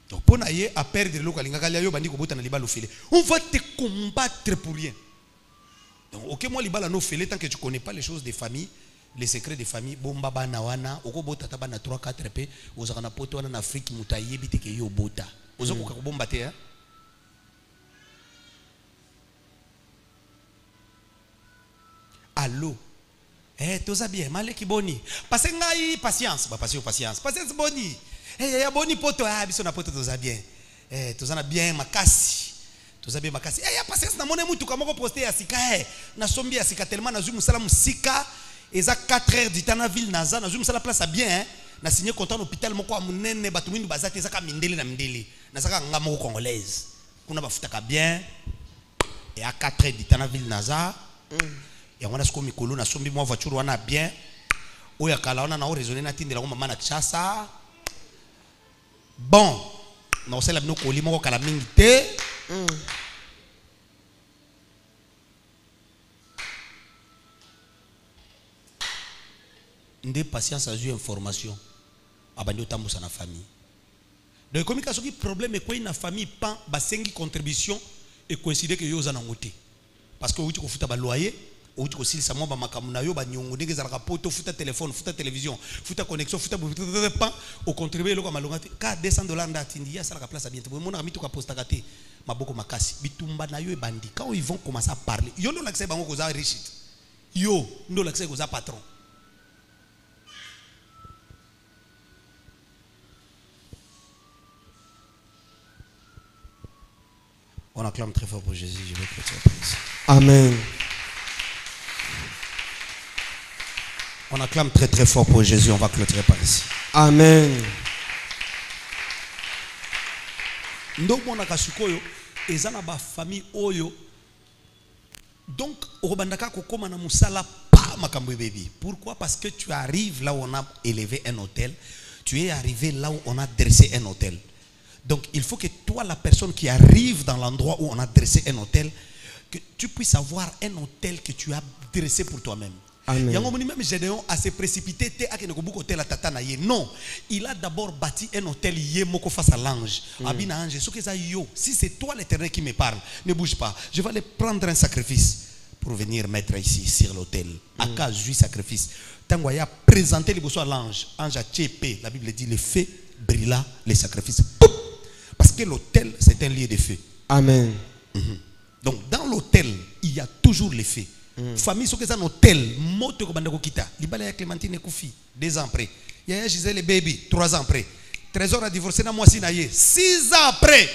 Donc pour naïe à perdre le local, on va te combattre pour rien. Donc ok moi libala no fele tant que tu connais pas les choses des familles, les secrets des familles, bomba bana wana, oko bota tabana 3-4 pe, ozakana poto wana en Afrique mutaye biteke yo bota. Ozoko ka bomba te hein. Allô. Tout ça bien, malé qui boni. Parce que ngai patience, bah patience. Patience boni. Ya boni poto biso na poto tout ça bien. Tout ça na bien makasi. Tout ça bien makasi. Ya patience na mone mutu kamoko poster asika na sombi asika tellement na zumu sala musika eza 4 heures du temps na ville naza na zumu sala place bien na signé content hôpital moko amunene batu mindu bazate eza ka mindeli na mindeli. Na saka ngamo congolaise. Kuna bafutaka bien. Et à 4 heures du temps na ville naza. Ya wana siko mikolo na sombi mwa voiture wana bien oya kala wana na raisonner na tindela ko mama na chasa bon na osela bino ko limo ko kala mingi te ndé patience a eu information abandi otambusa na famille donc communication qui problème ko na famille pan basengi contribution et coïncider que yo za na ngote parce que outi ko futa ba loyer ou tu aussi ça m'a makamuna yo ba nyongo ndenge za poto futa téléphone futa télévision futa connexion futa pas au contribuer loko malongati ka $200 ndatindi ya sala ka place bien to mona mitu ka posta kate maboko makasi bitumba na yo e bandi quand ils vont commencer à parler yo ndo l'accès bango koza riche yo ndo l'accès koza patron. On acclame très fort pour Jésus, je vais clôturer par ici. Amen. On acclame très très fort pour Jésus, on va clôturer par ici. Amen. Donc mon akasukoyo ezana ba famille oyo. Donc orobandaka kokoma na musala pa makambo baby. Pourquoi? Parce que tu arrives là où on a élevé un hôtel, tu es arrivé là où on a dressé un hôtel. Donc il faut que toi la personne qui arrive dans l'endroit où on a dressé un hôtel, que tu puisses avoir un hôtel que tu as dressé pour toi-même. Yango moni même Gédéon a se précipité te a keneko buko hôtel tata na ye. Non, il a d'abord bâti un hôtel yé moko face à l'ange. Abina ange, ce que ça yo, si c'est toi l'Éternel qui me parle, ne bouge pas. Je vais aller prendre un sacrifice pour venir mettre ici sur l'hôtel. Aka jui sacrifice. Tango ya présenter les bosso à l'ange. Ange a tchépé, la Bible dit le feu brilla les sacrifices. Parce que l'hôtel c'est un lieu de feu. Amen. Donc dans l'hôtel, il y a toujours le feu. Famille so que ça un hôtel moto ko bandako kita libala ya Clémentine Koufi 2 ans après Yaya Gisèle baby 3 ans après Trésor a divorcé na moi si na ye 6 ans après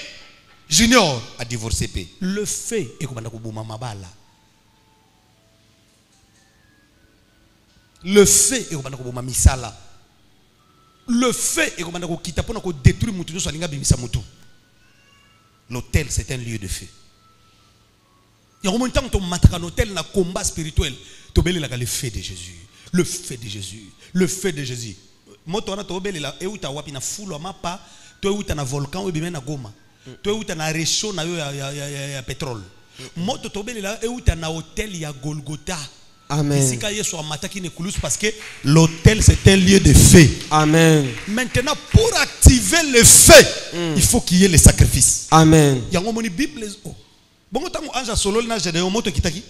Junior a divorcé pe le fait et ko bandako boma mabala le fait et ko bandako boma misala le fait et ko bandako kita pona ko détruire mutu so alinga bimisa mutu. L'hôtel c'est un lieu de feu. Il y a un temps que tu as un hôtel, un combat spirituel. Tu as le feu de Jésus. Le feu de Jésus. Le feu de Jésus. Moi, tu as un foule tu as un volcan, tu as un goma. Tu as un réchaud, tu as un pétrole. Moi, tu as un hôtel, il y a Golgotha. Amen. Parce que l'hôtel, c'est un lieu de feu. Amen. Maintenant, pour activer le feu, il faut qu'il y ait les sacrifices. Amen. Il y a une Bible. Bongo tango anja solo na Gédéon moto kitaki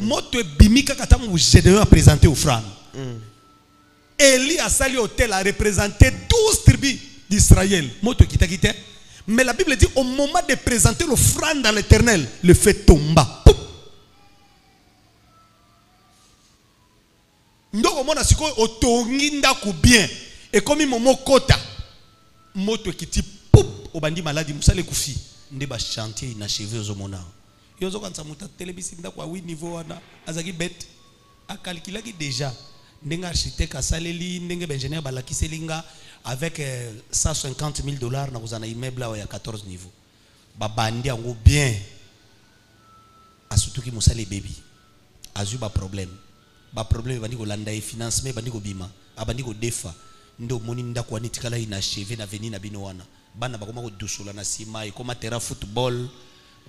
moto bimika katango Gédéon a présenté offrande. Élie a sali hôtel a représenté 12 tribus d'Israël moto kitaki te. Mais la Bible dit au moment de présenter l'offrande à l'Éternel le feu tomba. Ndoko mona siko otongi ndaku bien et comme momo kota moto kiti poup obandi maladi musale kufi ndeba chantier inachevé ozomona. Yozo kansa muta telebisi ndako 8 niveau wana azaki bet a calculé déjà ndenge architecte asaleli ndenge ingénieur balakiselinga avec $150,000 na kozana immeuble là ya 14 niveaux babandi yango bien asutuki musale baby azu ba problème bandi ko landa e financement bandi ko bima abandi ko defa ndo moni ndako wani tikala inachevé na veni na bino wana bana bakoma ko dusula na sima e koma terrain football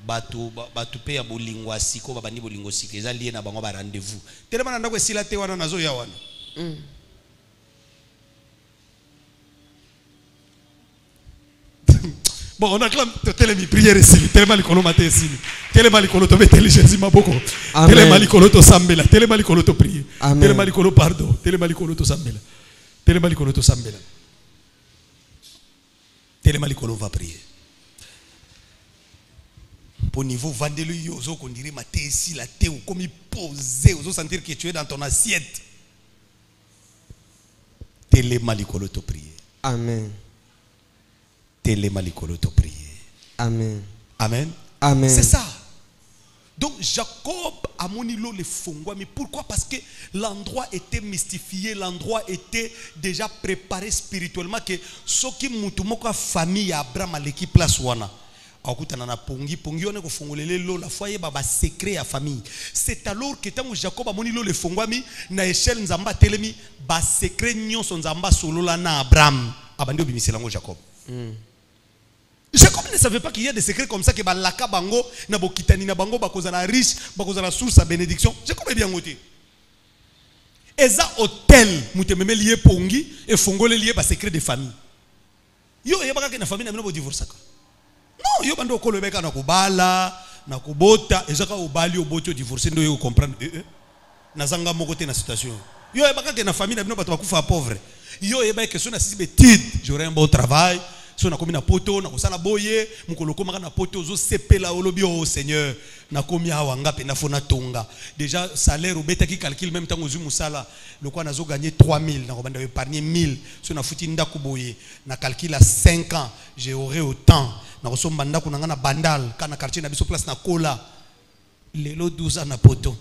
batu pe ya bolingo asiko babandi bolingo siko eza lié na bango ba rendez-vous tellement na ndako esila te wana nazo ya wana Bon, on acclame Telemi, prière ici. Telema likolo mate ici. Telema likolo to beteli Jésus maboko. Telema likolo to sambela. Telema likolo to prier. Telema likolo pardon. Telema likolo to sambela. Telema likolo to sambela. Telema likolo va prier. Pour niveau vandelu yozo qu'on dirait mate ici la thé ou comme il posé, ozo sentir que tu es dans ton assiette. Telema likolo to prier. Amen. Telemalikolo to prier. Amen. Amen. Amen. C'est ça. Donc Jacob a monilo le fongwa. Mais pourquoi? Parce que l'endroit était mystifié, l'endroit était déjà préparé spirituellement que ce qui mutumoko famille Abraham à l'équipe place wana. Akutana na pongi on ko fongolele lo la foyer baba secret à famille. C'est alors que tant Jacob a monilo le fongwa mi na échelle nzamba telemi ba secret nyonso nzamba solola na Abraham. Abandi obimiselango Jacob. Jacob ne savait pas qu'il y a des secrets comme ça que balaka bango na bokitani na bango bakozala riche bakozala source à bénédiction. Jacob est bien ngoté. Eza hôtel mutememe lié pongi et fongole lié ba secret de famille. Yo yebaka ke na famille na bino bo divorce ka. Non, yo bando ko lebeka na kubala na kubota ezaka obali oboti o divorcer ndo yo comprendre nazanga moko te na situation. Yo yebaka ke na famille na bino bato bakufa pauvre. Yo yebaka que so na sisi betide, j'aurai un bon travail. Si on a commis na poto, na kosala boye, mukoloko maka na poto zo sepela olobi oh Seigneur, na komi awanga pe na fona tonga. Déjà salaire au beta qui calcule même temps ozu musala, le quoi na zo gagné 3000, na kobanda épargner 1000, si on a fouti ndako boye, na calcule à 5 ans, j'aurai autant. Na kosomba ndako na bandal, kana quartier na biso place na kola. Lelo 12 ans na poto.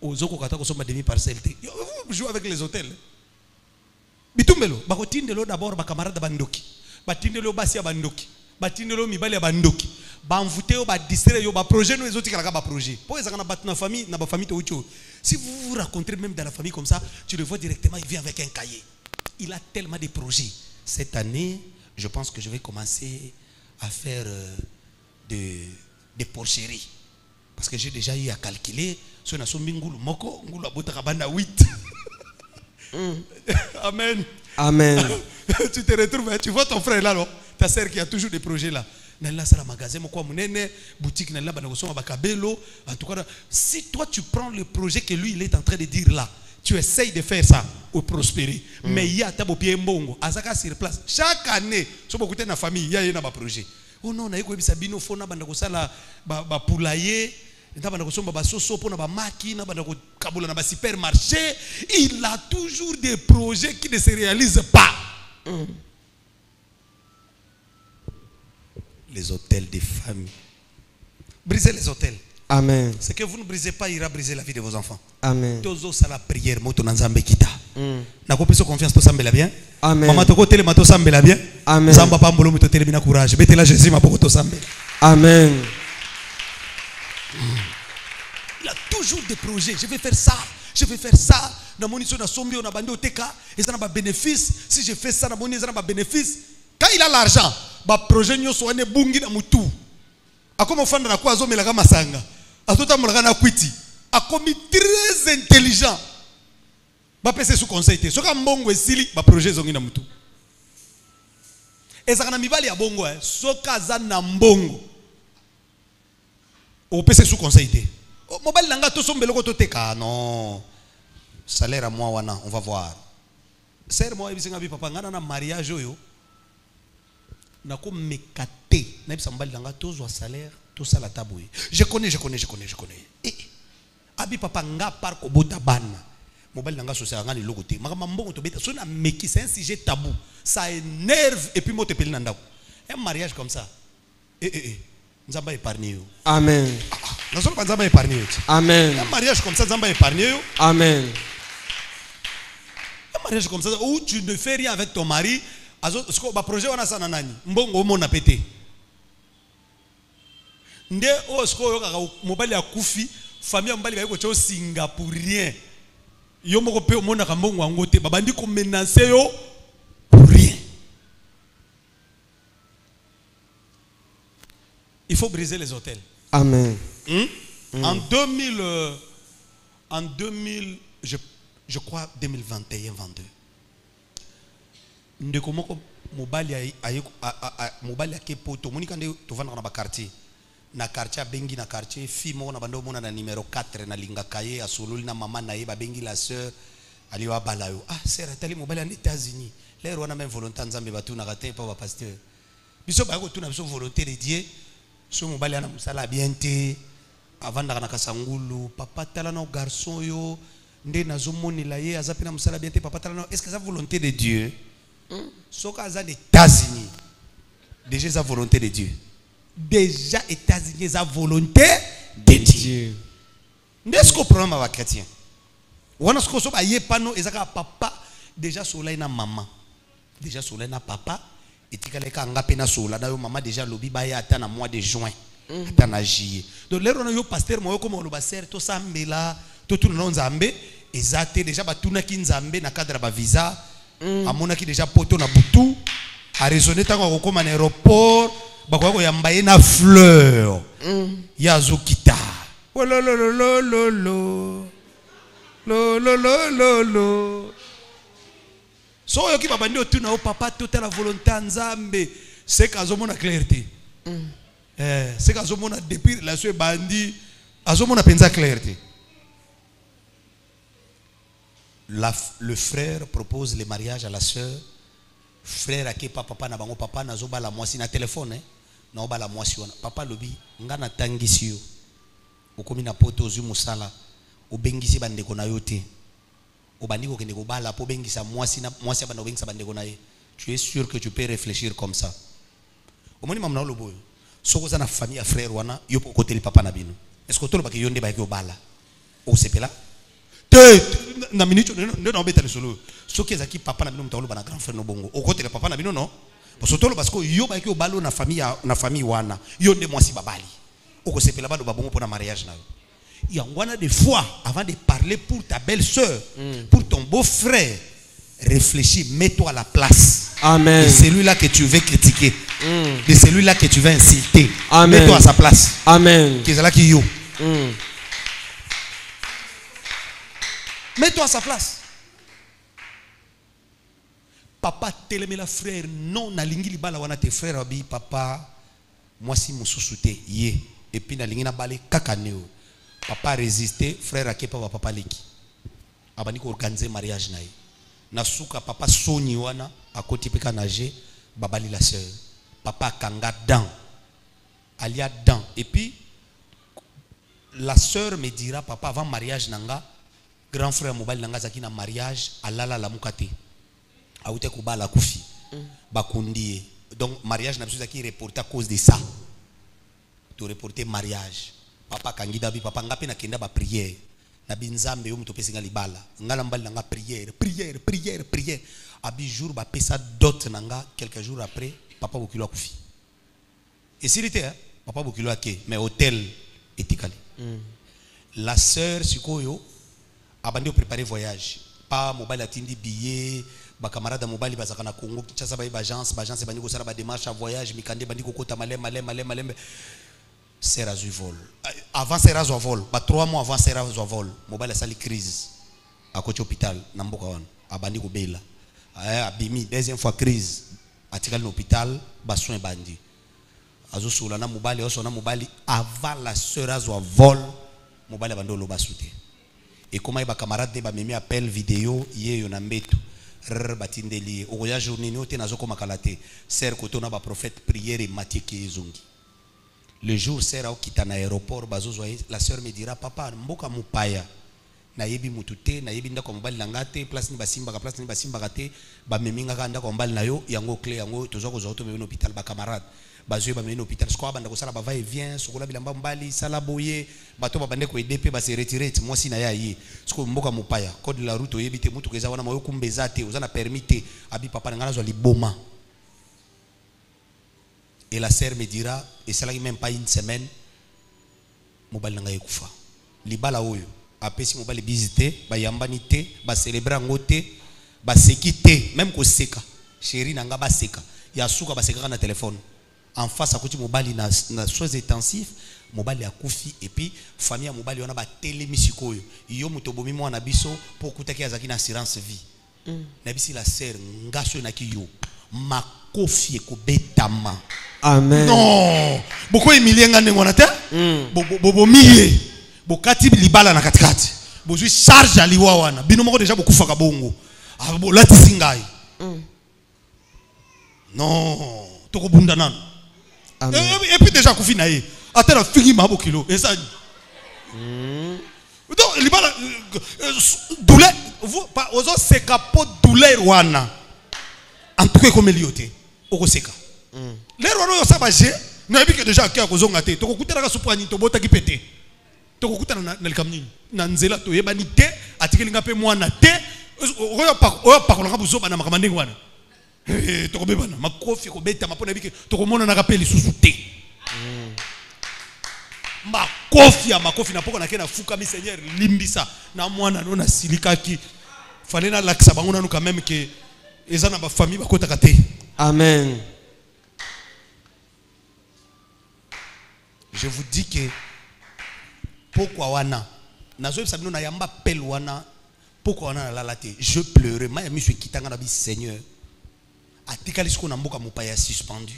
Ozo ko kata kosomba demi parcelle. Vous jouez avec les hôtels. Bitumbelo, bakotindelo d'abord ba camarade bandoki. Batindelo basi ya bandoki. Batindelo mibali ya bandoki. Ba mvute yo ba distraire yo ba projet no ezoti kala ba projet. Po ezaka na bat na famille na ba famille to ucho. Si vous vous rencontrez même dans la famille comme ça, tu le vois directement, il vient avec un cahier. Il a tellement de projets. Cette année, je pense que je vais commencer à faire des porcheries. Parce que j'ai déjà eu à calculer sur na sombi ngulu moko, ngulu abota kabanda 8. Amen. Amen. Tu te retrouves, tu vois ton frère là, non? Ta sœur qui a toujours des projets là. Nalla sala magasin moko munene, boutique nalla bana kosoma bakabelo. En tout cas, si toi tu prends le projet que lui il est en train de dire là, tu essayes de faire ça pour prospérer. Mais il y a tabo pied mbongo, azaka sur place. Chaque année, so beaucoup na famille, il y a un projet. Oh non, na yeko ebisa bino fona bana kosala ba poulailler. Il a toujours des projets qui ne se réalisent pas. Les hôtels des familles. Brisez les hôtels. Amen. Ce que vous ne brisez pas ira briser la vie de vos enfants. Amen. Tozo sala prière moto nanzambe kita. Na ko peso confiance to sambela bien. Amen. Mama to ko tele mato sambela bien. Amen. Zamba pambolo moto tele bina courage. Betela Jésus ma poko to sambela. Amen. Il a toujours des projets. Je vais faire ça. Je vais faire ça. Na monition na sombi on a bandi oteka. Et ça n'a pas bénéfice. Si je fais ça na moni ça n'a pas bénéfice. Quand il a l'argent, ba projet nyo so ane bungi na mutu. Akoma fanda na kwa zo melaka masanga. Atota mulaka na kwiti. Akomi très intelligent. Ba pese sous conseil te. Soka mbongo esili ba projet zongi na mutu. Ezaka na mibali ya bongo soka za na mbongo. O pese sous conseil te. Mobile nanga to sombelo ko to teka non. Salaire à moi wana, on va voir. Serre moi ebisinga bi papa ngana na mariage oyo. Na ko mekate. Na bisa mobile nanga to zo salaire, to sala taboui. Je connais. Eh. Abi papa nga par ko bota bana. Mobile nanga so sala ngani logo te. Makama mbongo to beta so na meki, c'est un sujet tabou. Ça énerve et puis mo te peli na ndako. Un mariage comme ça. Nzamba épargné yo. Amen. Nous sommes pas Nzamba épargné yo. Amen. Un mariage comme ça Nzamba épargné yo. Amen. Un mariage comme ça où tu ne fais rien avec ton mari, ce que ba projet wana sana nani? Mbongo mo na pété. Nde o ce que yo kaka mobile ya kufi, famille mbali ba yiko cho singapourien. Yo moko pe mo na kambongo wango te, babandi ko menacer yo pour rien. Il faut briser les hôtels. Amen. En 2000, je crois 2021-22. mobali ake poto monika nde tovanda na ba quartier na quartier bengi na quartier fille mo na bando mona na numéro 4 na lingaka ye asololi na mama na ye ba bengi la sœur ali wa balayo sœur tali mobali en États-Unis lero wana même volonté nzambe batu na raté pa ba pasteur biso ba ko tuna biso volonté de Dieu so mobali ana musala bien te avanda na kasangulu papa tala na garçon yo nde nazomoni la ye aza pena musala bien te papa tala na est-ce que ça volonté de Dieu soka aza des États-Unis déjà sa volonté de Dieu déjà États-Unis sa volonté de Dieu n'est-ce que problème avec chrétien wana sko so ba ye pano ezaka papa déjà sola na maman déjà sola na papa etikale ka nga pena sola na yo maman déjà lobi ba ya ata na mois de juin ata na juillet donc lero na yo pasteur moyo comme lo ba ser to sambela to tuna na nzambe ezate déjà batuna ki nzambe na cadre ba visa amona ki déjà poto na butu a raisonner tango ko koma na aéroport bako ko yamba ye na fleur ya zokita oh lo lo lo lo lo lo lo lo lo lo so yo ki babandi otuna o papa tota la volonté nzambe c'est kazomona clarté c'est kazomona depuis la so bandi azomona penza clarté. Le frère propose le mariage à la sœur. Frère a papa na bango papa na zoba la moisi na téléphone na oba la moisi wana papa lobi nga na tangisi yo okomi na poto ozu musala obengisi bandeko na yo te obandiko kende ko bala po bengisa moisi na moisi banda obengisa bandeko na ye. Tu es sûr que tu peux réfléchir comme ça? Omoni mamna lobo soko za na famille ya frère wana yo ko teli papa na bino est-ce que tolo ba ke yonde ba ke obala o sepela na minute ne na betale solo soki ezaki papa na bino mutalo bana grand frère no bongo okote le papa na bino no parce que yo ba ki obalo na famille wana yo nde mwasi babali okosepela bado babongo pour na mariage na yo yangwana des fois avant de parler pour ta belle-sœur pour ton beau-frère réfléchis, mets-toi à la place. Amen. De celui-là que tu veux critiquer, de celui-là que tu veux insulter. Amen. Mets-toi à sa place. Amen. Mets-toi à sa place. Papa teleme la frère non na lingi libala wana tes frères abi papa moi si mususute ye et puis na lingi na balé kakaneo papa résister frère akepa papa leki abani ko organiser mariage na ye na suka papa soni wana akoti peka nager babali la sœur papa kanga dan alia dan et puis la sœur me dira papa avant mariage nanga grand frère mobali nanga zaki na mariage alala la mukate aute ko bala kufi bakundi donc mariage na biso zaki reporter à cause de ça to reporter mariage papa kangida bi papa ngapi na kenda ba prière na binzambe yo muto pesinga libala ngala mbali nanga prière abi jour ba pesa dot nanga quelques jours après papa bokilo akufi et s'ilité hein papa bokilo ake mais hôtel etikali la sœur sikoyo abandi préparer voyage pas mobile atindi billet ba camarade mobile bazaka na Congo Kinshasa ba agence bandi ko sala ba démarche à voyage mikande bandi ko kota malem Serra vol. Avant Serra vol, 3 mois avant Serra vol, mobile a sali crise à côté hôpital namboka wana abandi ko bela abimi deuxième fois crise atikali l'hôpital ba soin bandi azo sula na mobile oso na mobile avant la Serra vol mobile bando lo basute et comment ba camarade ba memi appel vidéo ye yo na mbeto batindeli oya journée note nazo ko makalate ser koto na ba prophète prière et matiki ezongi. Le jour sera au kita na aéroport bazozo la sœur me dira papa mboka mupaya na yebi mutute na yebi ndako mbali ngate place ni basimba te ba meminga ka ndako mbali na yo yango clé yango tozo ko zoto memi hôpital ba camarade bazoye ba memi hôpital sko banda ko sala ba va et vient sokola bilamba mbali sala boye bato ba bande ko EDP ba se retirer moi si na ya yi sko mboka mupaya code de la route yebi te mutu keza wana moyo kumbeza te ozana permis abi papa ngana zo liboma. Et la sœur me dira, et ça n'a même pas une semaine, mobile n'a pas kufa. Libala oyo, après si mobile visité, ba yambani te, ba célébrer ngote, ba sekite, même ko seka. Chérie nanga ba seka. Ya suka ba seka na téléphone. En face à côté mobile na chose intensive, mobile ya kufi et puis famille ya mobile ona ba télémisiko yo. Yo mutobomi mwana biso pour kutaki azaki na assurance vie. Na bisi la sœur ngaso na ki yo. makofi ko betama. Amen. Non. Boko emilienga ngona te? Bobo miye. Bokati libala na katikati. Bozui charge aliwa wana. Bino moko déjà bokufa ka bongo. Abo lati singai. Non. Toko bunda nan. Et puis déjà kufi na ye. Atena fingi mabo kilo. Esa. Donc libala douleur vous pas ozo seka po douleur wana. En tout cas comme elioté. Oko seka. Les rois yo sabaje. Na bi que déjà ki akozonga te. Toko kutana ka supani to bota ki pété. Toko kutana na likamni. Na nzela to yebani te atikelinga pe mwana te. Oyo pa kolanga buzoba na makamandenge wana. Toko bebana makofi ko beta mapona bike toko mona na kapeli susu te. Makofi na poko na kena fuka mi seigneur limbisa na mwana no na silikaki. Fallait na laksa bango na quand même que ezana ba famille ba kota kate. Amen. Je vous dis que pourquoi wana nazo sabino na yamba pel wana pourquoi wana la late je pleurais ma mi suis kitanga na bi seigneur atikali siko na mboka mopaya suspendu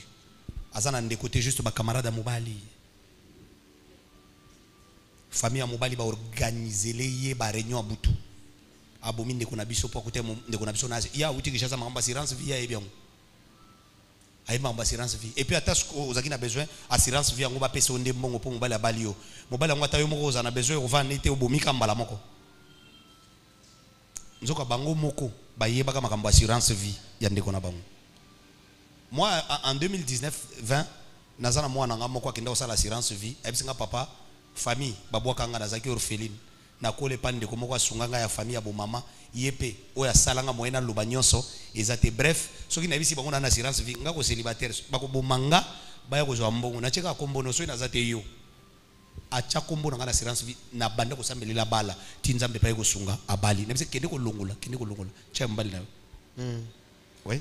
azana de côté juste ba camarade mobali famille mobali ba organiser les ba réunion à butu abomi ndeko na biso pour côté ndeko na biso na ya uti kisha ma assurance vie ya bien aima assurance vie et puis attache aux qui n'a besoin assurance vie ngo ba pesa onde mbongo po mobali abalio mobali ngo atayo moko za na besoin ovana ete obomi kambala moko nzoka bango moko ba yeba ka makambo assurance vie ya ndeko na bango. Moi en 2019-20 nazana mwana nga moko akenda osala assurance vie ebisinga papa famille babwaka nga nazaki orpheline na kole pande ko moko asunganga ya famille ya bo mama yepe oya salanga moyena loba nyonso ezate bref soki na bisi bango na assurance vie nga ko célibataire bako bomanga baya ko zo mbongo na cheka kombono so nazate yo acha kombono nga na assurance vie na bande ko sambelela bala tinzambe pa ko sunga abali na bisi kende ko longola cha mbali na oui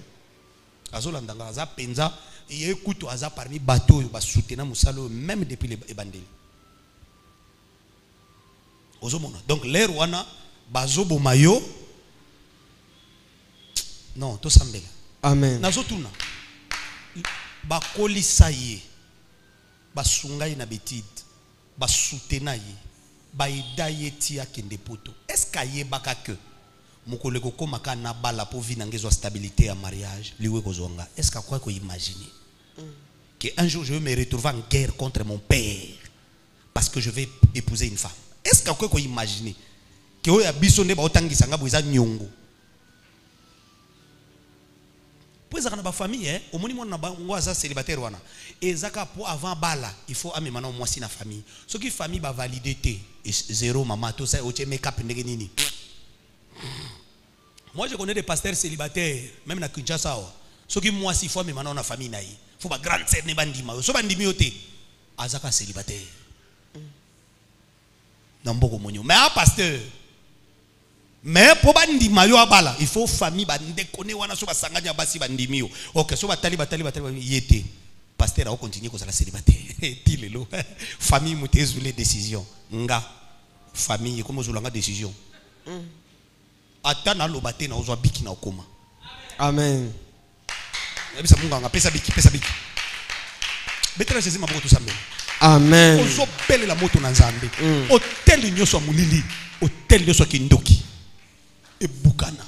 azolanda nga za penza ye kuto aza parmi bateau ba soutenir musalo même depuis les ebandeli. Donc l'air wana bazobo mayo non to sambela. Amen. Nazotuna bakolisa ye basunga ye na betide basutena ye baida ye tia kende poto. Est-ce qu'aye baka que mokoleko komaka na bala pour vivre ngezo stabilité à mariage liwe kozonga? Est-ce qu'à quoi ko imaginer que un jour je vais me retrouver en guerre contre mon père parce que je vais épouser une femme? Est-ce qu'à quoi ko imaginer que oya biso nde ba otangisa nga boza nyongo? Pour ça ba famille hein au moni mona ba ngwaza célibataire wana ezaka pour avant bala il faut amema na mwasi na famille ce qui famille ba validité zéro maman tout ça oche make up ndenge nini. Moi je connais des pasteurs célibataires même na Kinshasa ce qui mwasi faut amema na famille na yi faut ba grande sœur ne bandima so bandimi yote azaka célibataire Namboko monyo. Mais un pasteur. Mais pour bandima yo abala, il faut famille bande connaît wana so basanganya basi bandimi yo. OK, so batali yete. Pasteur a continuer ko sala célibataire. Tilelo. Famille mutezu les décisions. Nga famille comme ozulanga décision. Atana lobate na ozwa biki na okoma. Amen. Ebisa munga nga pesa biki. Betela Jésus maboko to sambe. Amen. Ozo pele la moto na nzambe. Hotel nyoso mulili, hotel nyoso kindoki. E bukana.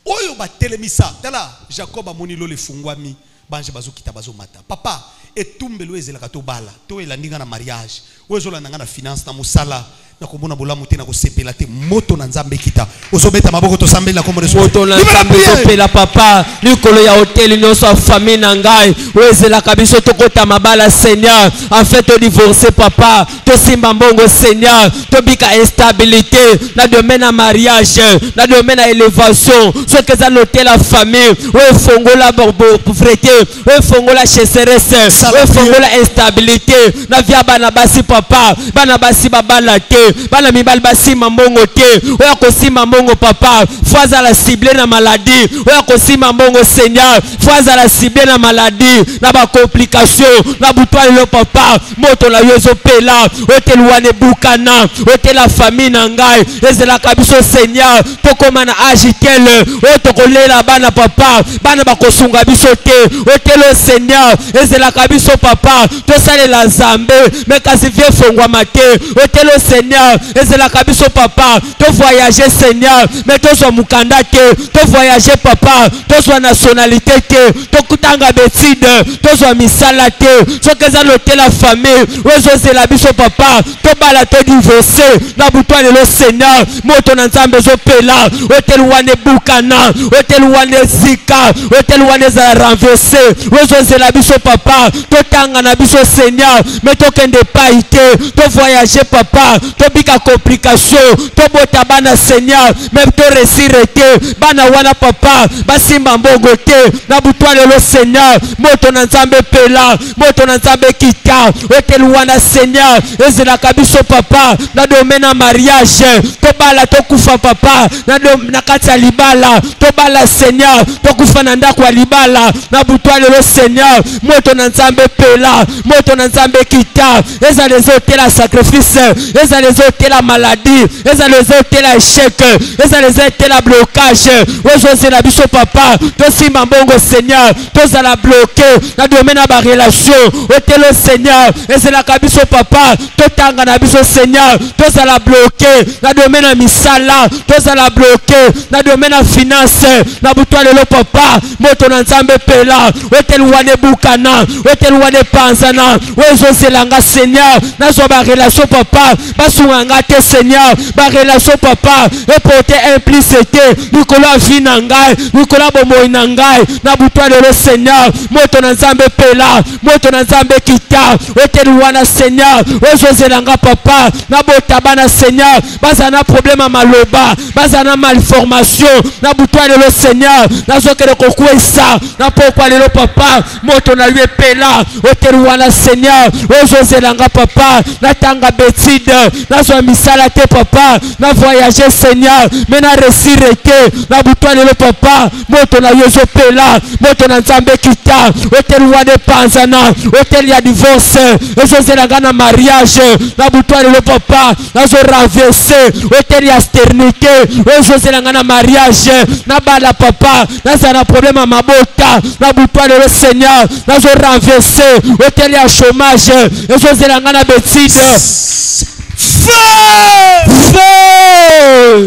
Oyo ba telemisa. Tala Jacob amoni lo le fungwami, banje bazo kita bazo mata. Papa, etumbelo ezelaka to bala. To elandinga na mariage. Ozo landanga na finance na musala. Na komona bolamu te na ko sepela te moto na nzambe kita. Ozo beta maboko to sambela comme de moto na nzambe sepela papa. Likolo ya hotel nyoso famille na ngai. Ozelaka biso to kota mabala Seigneur. En fait to divorcer papa. To simba mbongo Seigneur. To bika instabilité. Na domaine à mariage. Na domaine à élévation. Ce que ça l'hôtel la famille. O fongola pauvreté. O fongola chasseresse. O fongola instabilité. Na via bana basi papa. Bana basi babala te. bana mibali basimba mbongo te oya kosimba mbongo papa fois la ciblé na maladie oya kosimba mbongo Seigneur fois la ciblé na maladie na ba complication na butwa le papa moto la yezo pela hotel wane bukana hotel la famille na ngai ezela kabiso Seigneur tokoma na agitel o tokolela bana papa bana bakosunga biso te hotel o Seigneur ezela kabiso papa to sale la zambe mais kasi vie fongwa mate hotel o Seigneur ezela kabiso papa to voyager Seigneur mais to so mukanda te to voyager papa to so nationalité te to kutanga betide to so misala te so keza l'hôtel la famille ozo zela biso papa to bala to divorcer na butwa le Seigneur moto na nzambe zo pela hotel wane bukana hotel wane zika hotel wane za renverser ozo zela biso papa to tanga na biso Seigneur mais to kende paite to voyager papa to bika complication to bota bana Seigneur même to resirete bana wana papa basimba mbongo te na butwa le Seigneur moto na nzambe pela moto na nzambe kita hotel wana Seigneur ezela kabiso papa na domaine mariage to bala to kufa papa na kati ya libala to bala Seigneur to kufa na ndako ya libala na butwa le Seigneur moto na nzambe pela moto na nzambe kita ezala ezotela sacrifice ezala ezotela maladie ezala ezotela échec ezala ezotela blocage ozozela biso papa to simba mbongo Seigneur to zala bloqué na domaine na ba relation otelo Seigneur ezela kabiso papa to tanga na biso Seigneur to zala bloqué na domaine na misala to zala bloqué na domaine na finance na butwa lelo papa moto na nzambe pela hotel wane bukana hotel wane panzana ozozelanga Seigneur na zo ba relation papa basunganga te Seigneur ba relation papa et porter implicité nikola vie na ngai nikola bomoyi na ngai na butwa lelo Seigneur moto na nzambe pela moto na nzambe kita hotel wana Seigneur ozozelanga papa na botabana Seigneur baza na problème maloba baza na malformation na butwa lelo Seigneur na zokere kokwesa na pokwa lelo papa moto na lui pela hotel wana Seigneur ozozelanga papa na tanga betide na zo misala te papa na voyager Seigneur mais na resirete na butwa lelo papa moto na yezo pela moto na nzambe kita hotel wana panzana hotel ya divorce ozozelanga na mariage na butwa lelo papa na zo renverser hotel ya sternité ozozelanga na mariage na bala papa na sana problème mabota na butwa lelo Seigneur na zo renverser hotel ya chômage ozozelanga na betide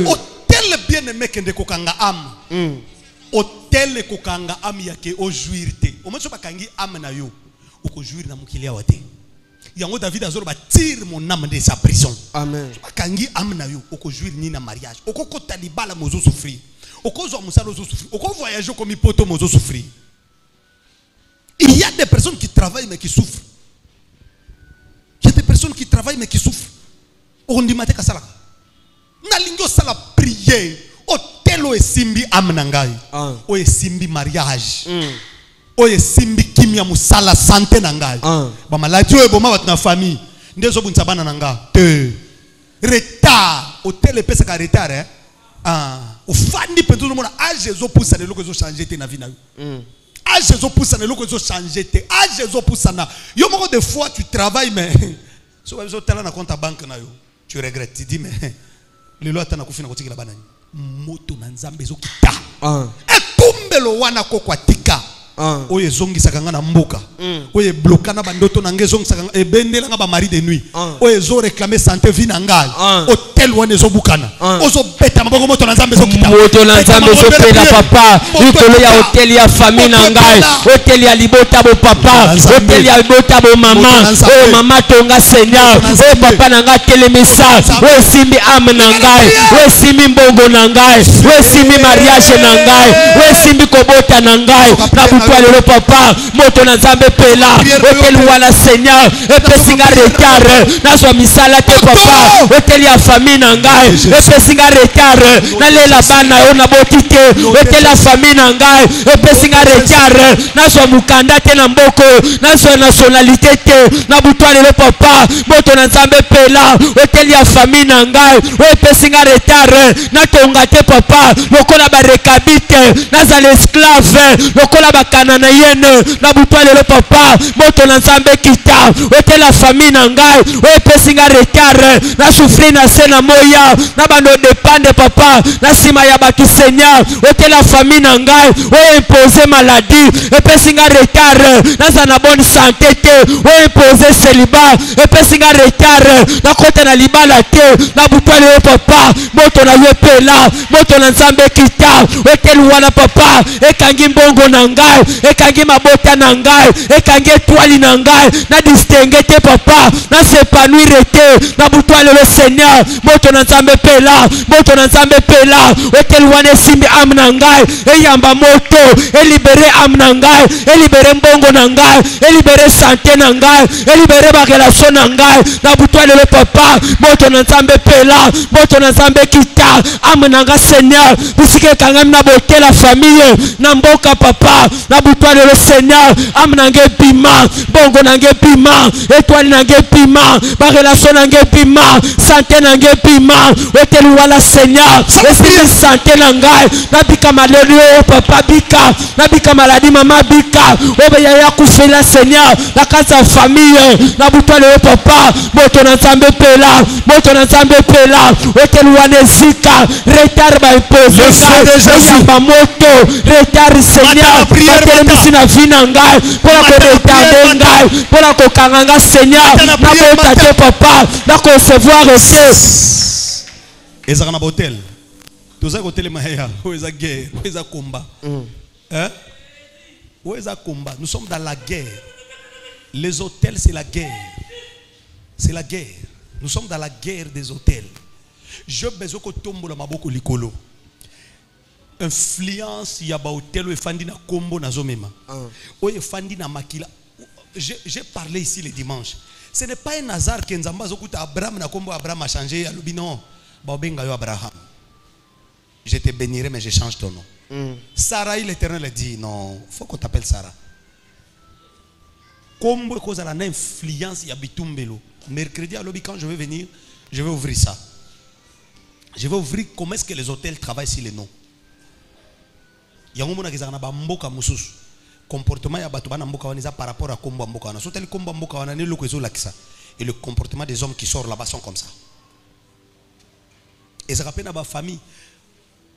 hôtel bien-aimé kende kokanga âme hôtel kokanga âme yake o jouir te o moto bakangi âme na yo o ko jouir na mukili awa te yango David azoro ba tire mon âme de sa prison. Amen. Bakangi âme na yo o ko jouir ni na mariage o ko kota libala mozo souffrir o ko zo musalo zo souffrir o ko voyager comme ipoto mozo souffrir. Il y a des personnes qui travaillent mais qui souffrent. Il y a des personnes qui travaillent mais qui souffrent. On dit maté kasala na lingo sala prier hôtel o esimbi âme na ngai o esimbi mariage o esimbi kimia musala santé na ngai ba maladie o boma bat na famille ndezo bunza bana na nga te retard hôtel pesa ka retard o fandi penzo mona age zo poussa le loko zo changer te na vie na yo age zo poussa le loko zo changer te age zo poussa na yo moko des fois tu travailles mais so zo tala na compte banque na yo tu regrettes tu dis mais le loi tana kufina kotikila banani moto na nzambe zo kita ekumbelo wana kokwatika oye zongi sakanga na mboka oye blokana bandoto na ngezongi sakanga ebendela nga ba mari de nuit oye zo réclamer santé vie na ngai hôtel wana zo bukana ozo beta maboko moto na nzambe zo kita moto na nzambe zo pela papa likolo ya hôtel ya famille na ngai hôtel ya libota bo papa hôtel ya libota bo mama oye mama tonga Seigneur oye papa na ngai telemisa oye simbi âme na ngai oye simbi mbongo na ngai oye simbi mariage na ngai oye simbi kobota na ngai na butwa lelo papa moto na nzambe pela oteli wana seigneur epesinga retard nazwa misala te papa oteli ya famille na ngai epesinga retard nalela bana yo na boti te oteli ya famille na ngai epesinga retard nazwa mukanda te na mboko nazwa nationalité te na butwa lelo papa moto na nzambe pela oteli ya famille na ngai epesinga retard natonga te papa lokola barekabi te nazala esclave lokola bakanana yene na butwa lelo papa moto na nzambe kita oteli ya famille na ngai epesinga retard na souffrir na se na moya na bando dépendre papa na sima ya batu seigneur oteli ya famille na ngai impose maladie epesinga retard naza na bonne santé te impose célibat epesinga retard na kota na libala te na butwa lelo papa moto na yo pela moto na nzambe kita oteli wana papa ekangi mbongo na ngai ekangi mabota na ngai ekangi etwali na ngai na distingue te papa na s'épanouir te na butwa lelo seigneur moto na nzambe pela moto na nzambe pela oteli wana esimbi ame na ngai eyamba moto elibere ame na ngai elibere mbongo na ngai elibere santé na ngai elibere barelation na ngai na butwa lelo papa moto na nzambe pela moto na nzambe kita ame na ngai seigneur bisika ekangami na botela famille na mboka papa na butwa lelo seigneur ame na ngai bima mbongo na ngai bima etwali na ngai bima barelation na ngai bima santé na ngai bima oteli wala seigneur esili santé na ngai nabika maleli papa bika nabika maladi mama bika obeya ya kufela seigneur na kati ya famille na butwa lelo papa moto na nzambe pela moto na nzambe pela oteli wana ezika retard ba impose yamba moto retard seigneur batelemisi na vi na ngai mpona koretarde ngai mpona kokanga nga seigneur nabota te papa na concevoir ete ezaka na botel toza kotelema ya oeza guerre oeza combat oeza combat nous sommes dans la guerre les hôtels c'est la guerre nous sommes dans la guerre des hôtels je besoin ko tombola maboko likolo influence ya ba hôtel efandi na kombo na zomema o efandi na makila j'ai parlé ici le dimanche ce n'est pas un hasard que nzamba zokuta Abraham na kombo Abraham a changé alobi non ba benga yo Abraham je te bénirai mais je change ton nom Sarah l'Éternel a dit non faut qu'on t'appelle Sarah kombo cause la influence ya bitumbelo mercredi alobi quand je vais venir je vais ouvrir ça je vais ouvrir comment est-ce que les hôtels travaillent sur les noms yango mona kezana ba mboka mususu comportement ya batu bana mboka wana par rapport à kombo mboka wana soteli kombo mboka wana ne lokezo lakisa et le comportement des hommes qui sortent là-bas sont comme ça et ça rappelle à ba famille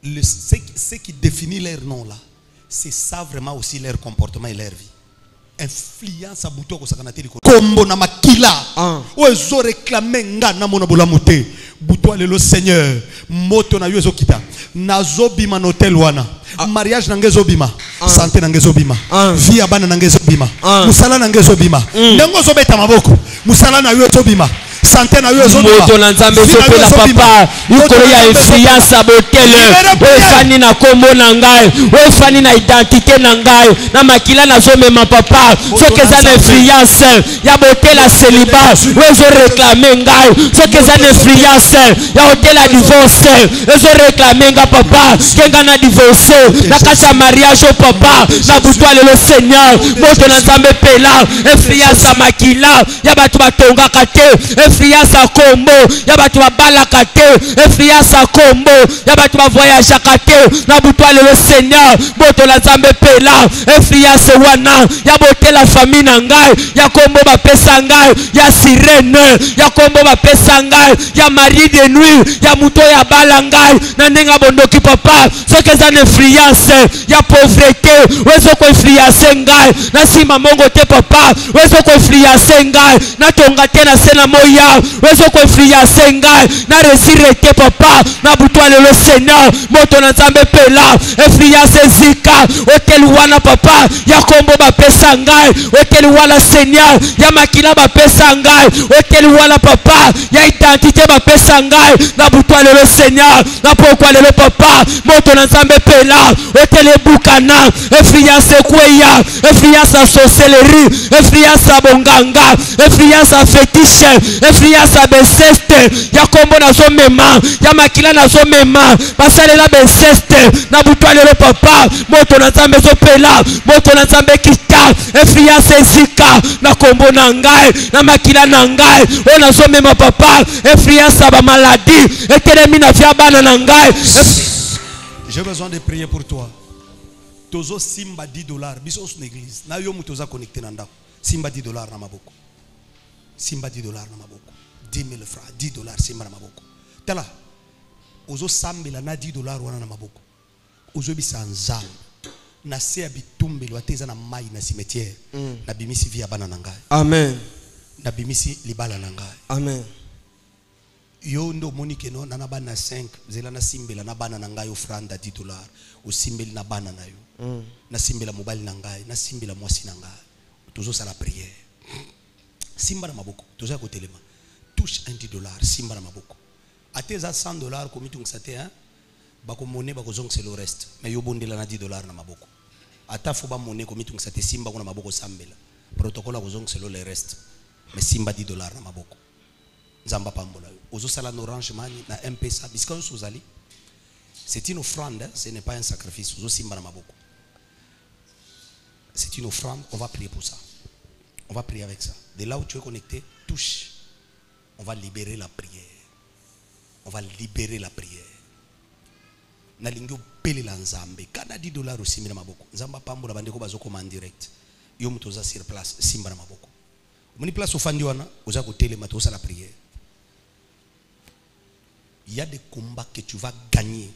ce qui définit leur nom là c'est ça vraiment aussi leur comportement et leur vie influence à bouton ko sakana te kombo na makila o ezo réclamer nga na mona bolamu te buto lelo seigneur moto na yo ezokita nazobima na hotel wana mariage na ngezo bima santé na ngezo bima vie ya bana na ngezo bima musala na ngezo bima ndengo zo beta maboko musala na yo ezobima santé na yo ezobima moto na nzambe ezopela papa yukolo ya influence ya botele efani na kombo na ngai efani na identité na ngai na makila nazomema papa soki eza na influence ya botela célibat ezo réclame ngai soki eza na influence ya hotela divorce ezo réclame nga papa kenga na divorce na kati ya mariage o papa na butwa lelo seigneur moto na nzambe pela influence ya makila ya bato batongaka te influence ya kombo ya bato babalaka te influence ya kombo ya bato bavoyageaka te na butwa lelo seigneur moto na nzambe pela influence wana ya botela famille na ngai ya kombo bapesa ngai ya sirene ya kombo bapesa ngai ya mari de nuit ya muto ya bala ngai na ndenga bondoki papa soki eza na influence ya pauvreté wezo ko influence ngai na sima mongo te papa wezo ko influence ngai na tonga te na se na moya Seigneur ozo ko influencer ngai na resirete papa na butwa lelo Seigneur moto na nzambe pela influence zika hotel wana papa ya kombo ba pesa ngai hotel wana Seigneur ya makila ba pesa ngai hotel wana papa ya identité ba pesa ngai na butwa lelo Seigneur na pokwa lelo papa moto na nzambe pela hotel bukana influence kweya influence à sorcellerie influence à bonganga influence à fétiche influence à beseste ya kombo na zo mema ya makila na zo mema basalela beseste na butwa lelo papa moto na nzambe zo pela moto na nzambe kita influence zika na kombo na ngai na makila na ngai ona zo mema papa influence à ba maladie etelemi na via bana na ngai. J'ai besoin de prier pour toi. Tozo simba $10 biso sur l'église na yo mutoza connecté na ndako simba $10 na maboko simba $10 na maboko 10 000 francs $10 simba na maboko tala ozo sambela na $10 wana na maboko ozo bisa nzambe na se ya bitumbelo ateza na mai na cimetière na bimisi via bana na ngai Amen na bimisi libala na ngai Amen yo ndo monike no na bana 5 zela na simbela na bana na ngai ofranda $10 o simbeli na bana na yo na simbela mobali na ngai na simbela mwasi na ngai tozo sala prière simba na maboko tozo ko telema touche un $10 simba na maboko ateza $100 ko mitungisa te hein bako monnaie bako zongse le reste mais yo bondela na $10 na maboko ata fo ba monnaie ko mitungisa te simba ko na maboko sambela protocole ko zongse le reste mais simba $10 na maboko nzamba pambola ozo sala no Orange Money na M-Pesa biskan sozali c'est une offrande hein? Ce n'est pas un sacrifice ozo simba na maboko c'est une offrande on va prier pour ça on va prier avec ça de là où tu es connecté touche on va libérer la prière on va libérer la prière na lingo pele la nzambe kana $10 osimba na maboko nzamba pambola bandeko bazokoma en direct yo mutoza sur place simba na maboko moni place ofandi wana oza ko telema toza la prière. Il y a des combats que tu vas gagner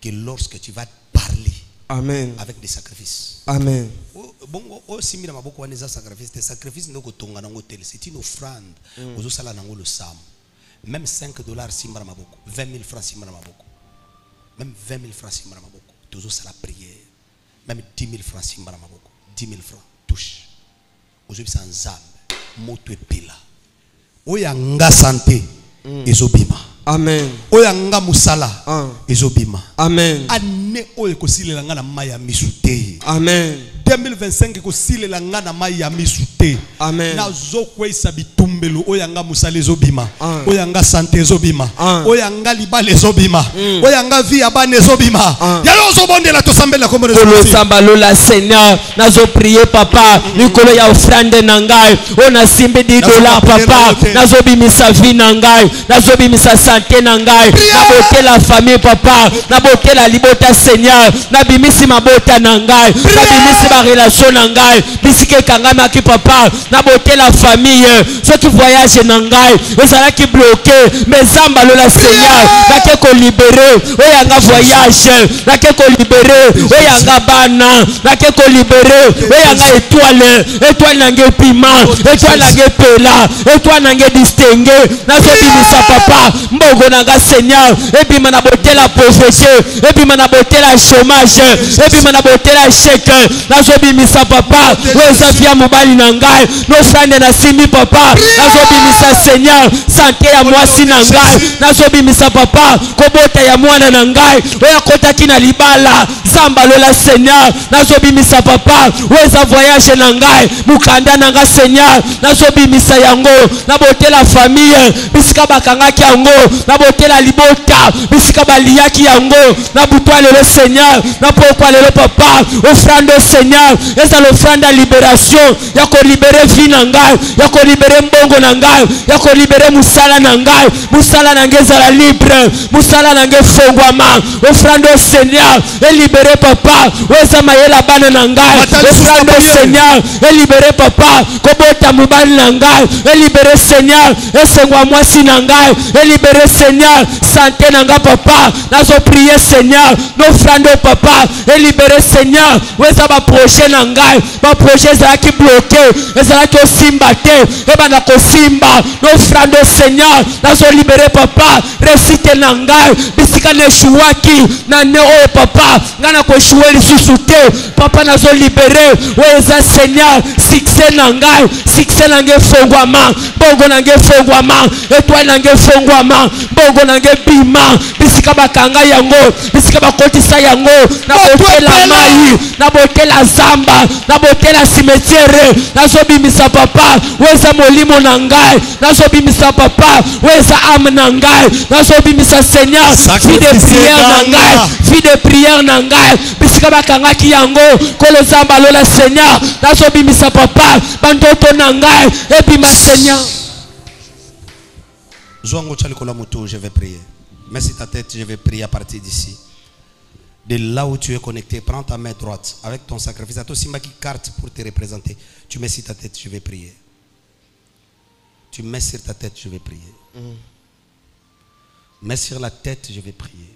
que lorsque tu vas parler Amen avec des sacrifices. Amen. Bon, si mira maboko wana za sacrifice, des sacrifices ndoko tonga nango tel, c'est une offrande. Ozo sala nango le sam. Même $5 simba maboko, 20 000 francs simba maboko. Même 20 000 francs simba maboko. Tozo sala prière. Même 10 000 francs simba maboko. 10 000 francs touche. Ozo bisa nzambe, moto epela. Oya nga santé ezobima. Amen. Oyanga musala ezobima. Amen. Ane oye kosilela nga na mai ya misute. Amen. 2025 kosilela nga na mai ya misute. Amen. Na zokwesa bitumbelo oyanga musala ezobima. Oyanga santé ezobima. Oyanga libala ezobima. Oyanga vie ya bana ezobima. Yalo zobondela to sambela kombo Kolo sambalo la Seigneur nazo prier papa likolo ya offrande na ngai ona simbe $10 papa nazo bimisa vie na ngai nazo bimisa santé na ngai na bote la famille papa na bote la libota Seigneur na bimisi mabota na ngai na bimisi ba relation na ngai bisike kangama ki papa na bote la famille ceux qui voyagent na ngai ezala ki bloqué mais sambalo la Seigneur na ke ko libérer oyanga voyage na ke ko libérer oyanga bana na ke ko libérer oyanga étoile nange piment étoile nange pela étoile nange distinguer na so bimisa papa mbogo nanga Seigneur ebima na bote la pauvreté ebima na bote la chômage ebima na bote la échec na so bimisa papa weza via mobali na ngai no frande na simi papa na so bimisa Seigneur santé ya mwasi na ngai na so bimisa papa kobota ya mwana na ngai oya kotaki na libala zamba lola Seigneur na so bimisa papa weza voyage na ngai mukanda na ngai Seigneur na so bimisa yango na bote la famille bisika bakangaki yango na bote la libota bisika baliyaki yango na butwa lelo Seigneur na pokwa lelo papa offrande au Seigneur eza l'offrande à libération ya ko libérer vie na ngai ya ko libérer mbongo na ngai ya ko libérer musala na ngai musala na ngai za la libre musala na ngai fongwama offrande au Seigneur et libérer papa weza mayela bana na ngai offrande au Seigneur et libérer papa kobota mubali na ngai et libérer Seigneur et sengwa mwasi na ngai et libérer Seigneur santé na ngai papa nazo prier Seigneur n'offrande au papa et libérer Seigneur weza ba projet na ngai ba projet ezalaki bloqué ezalaki osimba te ebanda kosimba n'offrande au Seigneur nazo libéré papa réussite na ngai bisika n'échouaki na ne oyo papa nga na koéchouer lisusu te papa nazo libéré oyo eza Seigneur succès na ngai succès na ngai fongwama bongo na ngai fongwama étoile na ngai fongwama bongo na ngai bima bisika bakanga yango bisika bakotisa yango na botela mai na botela zamba na botela cimetière nazo bimisa papa weza molimo na ngai nazo bimisa papa weza âme na ngai nazo bimisa Seigneur vie de prière na ngai vie de prière na ngai bisika bakangaki yango kolo zamba lola Seigneur nazo bimisa papa bandoto na ngai ebima Seigneur. Zongo chalikolo moto, je vais prier. Merci ta tête, je vais prier à partir d'ici. De là où tu es connecté, prends ta main droite avec ton sacrifice. À toi, Simba qui carte pour te représenter. Tu mets sur ta tête, je vais prier. Tu mets sur ta tête, je vais prier. Mets sur la tête, je vais prier.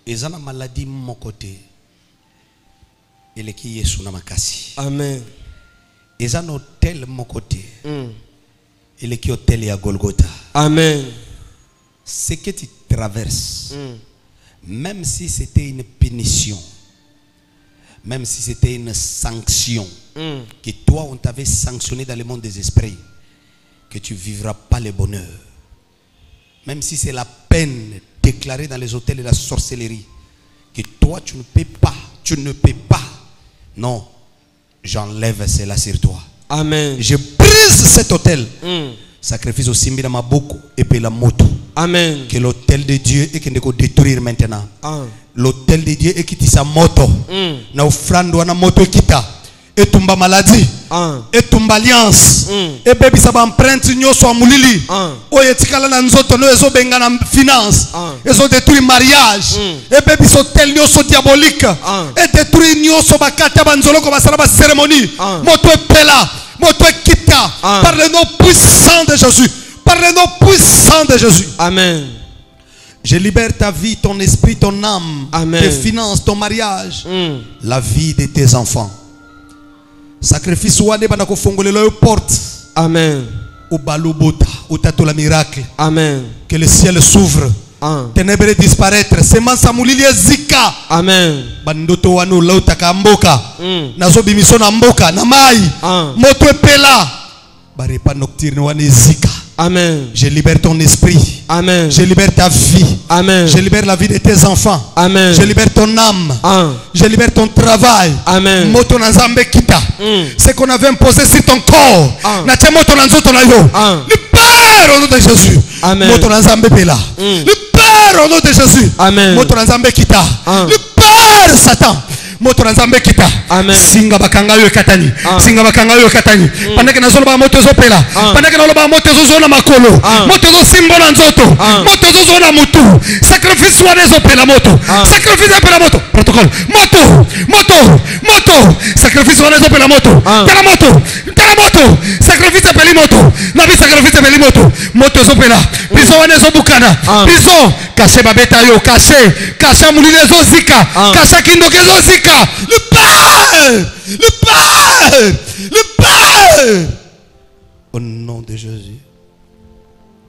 Et ça, la maladie, mon côté. Et les qui est sous la makasi. Amen. Et ça, hôtel, mon côté. Et les qui hôtel est à Golgotha. Amen. Ce que tu traverses, même si c'était une punition, même si c'était une sanction, que toi on t'avait sanctionné dans le monde des esprits, que tu ne vivras pas le bonheur. Même si c'est la peine déclarée dans les hôtels de la sorcellerie, que toi tu ne peux pas, non, j'enlève cela sur toi. Amen. Je brise cet hôtel. Sacrifice au Simbi Maboko et puis la moto. Amen. Que l'hôtel de Dieu est qui ne détruire maintenant. L'hôtel de Dieu est qui sa moto. Na offrande wana moto kita. Et tumba maladie. Et tumba alliance. Et baby ça va empreinte nyoso amulili. Oye tikala na nzoto no ezo benga na finance. Ezo détruire mariage. Et baby so hôtel nyoso diabolique. Et détruire nyoso bakata banzolo ko basala ba cérémonie. Moto pela. Moto kita. Par le nom puissant de Jésus. Par le nom puissant de Jésus. Amen. Je libère ta vie, ton esprit, ton âme, Amen. tes finances, ton mariage, la vie de tes enfants. Sacrifice wane banako fongolelo yo porte. Amen. Au balobota, au tato la miracle. Amen. Que le ciel s'ouvre. Ténèbres disparaître. Semence amulili zika. Amen. Bandoto wano lauta kamboka. Nazo bimiso na mboka na mai. Moto epela. Barepa nocturne wane zika. Amen. Je libère ton esprit. Amen. Je libère ta vie. Amen. Je libère la vie de tes enfants. Amen. Je libère ton âme. Je libère ton travail. Amen. Moto nanzambe kita. Ce qu'on avait imposé sur ton corps. Natia moto nanzoto na yo. Libère au nom de Jésus. Amen. Moto nanzambe pela. Libère au nom de Jésus. Amen. Moto nanzambe kita. Libère Satan. Moto nanzambe kita. Amen. Singa bakanga yo katani. Singa bakanga yo katani. Pendant que nazolo ba moto zo pela. Pendant que nazolo ba moto zo na makolo. Moto zo simbo na nzoto. Moto zo na mutu. Sacrifice wana zo pela moto. Sacrifice pela moto. Protocole. Moto. Sacrifice wana zo pela moto. Tala moto. Sacrifice peli moto. Nabi sacrifice peli moto. Moto zo pela. Biso wana zo bukana. Biso caché babeta yo, caché mulile zo zika. Caché kindoke zo zika. Le Père. Au nom de Jésus.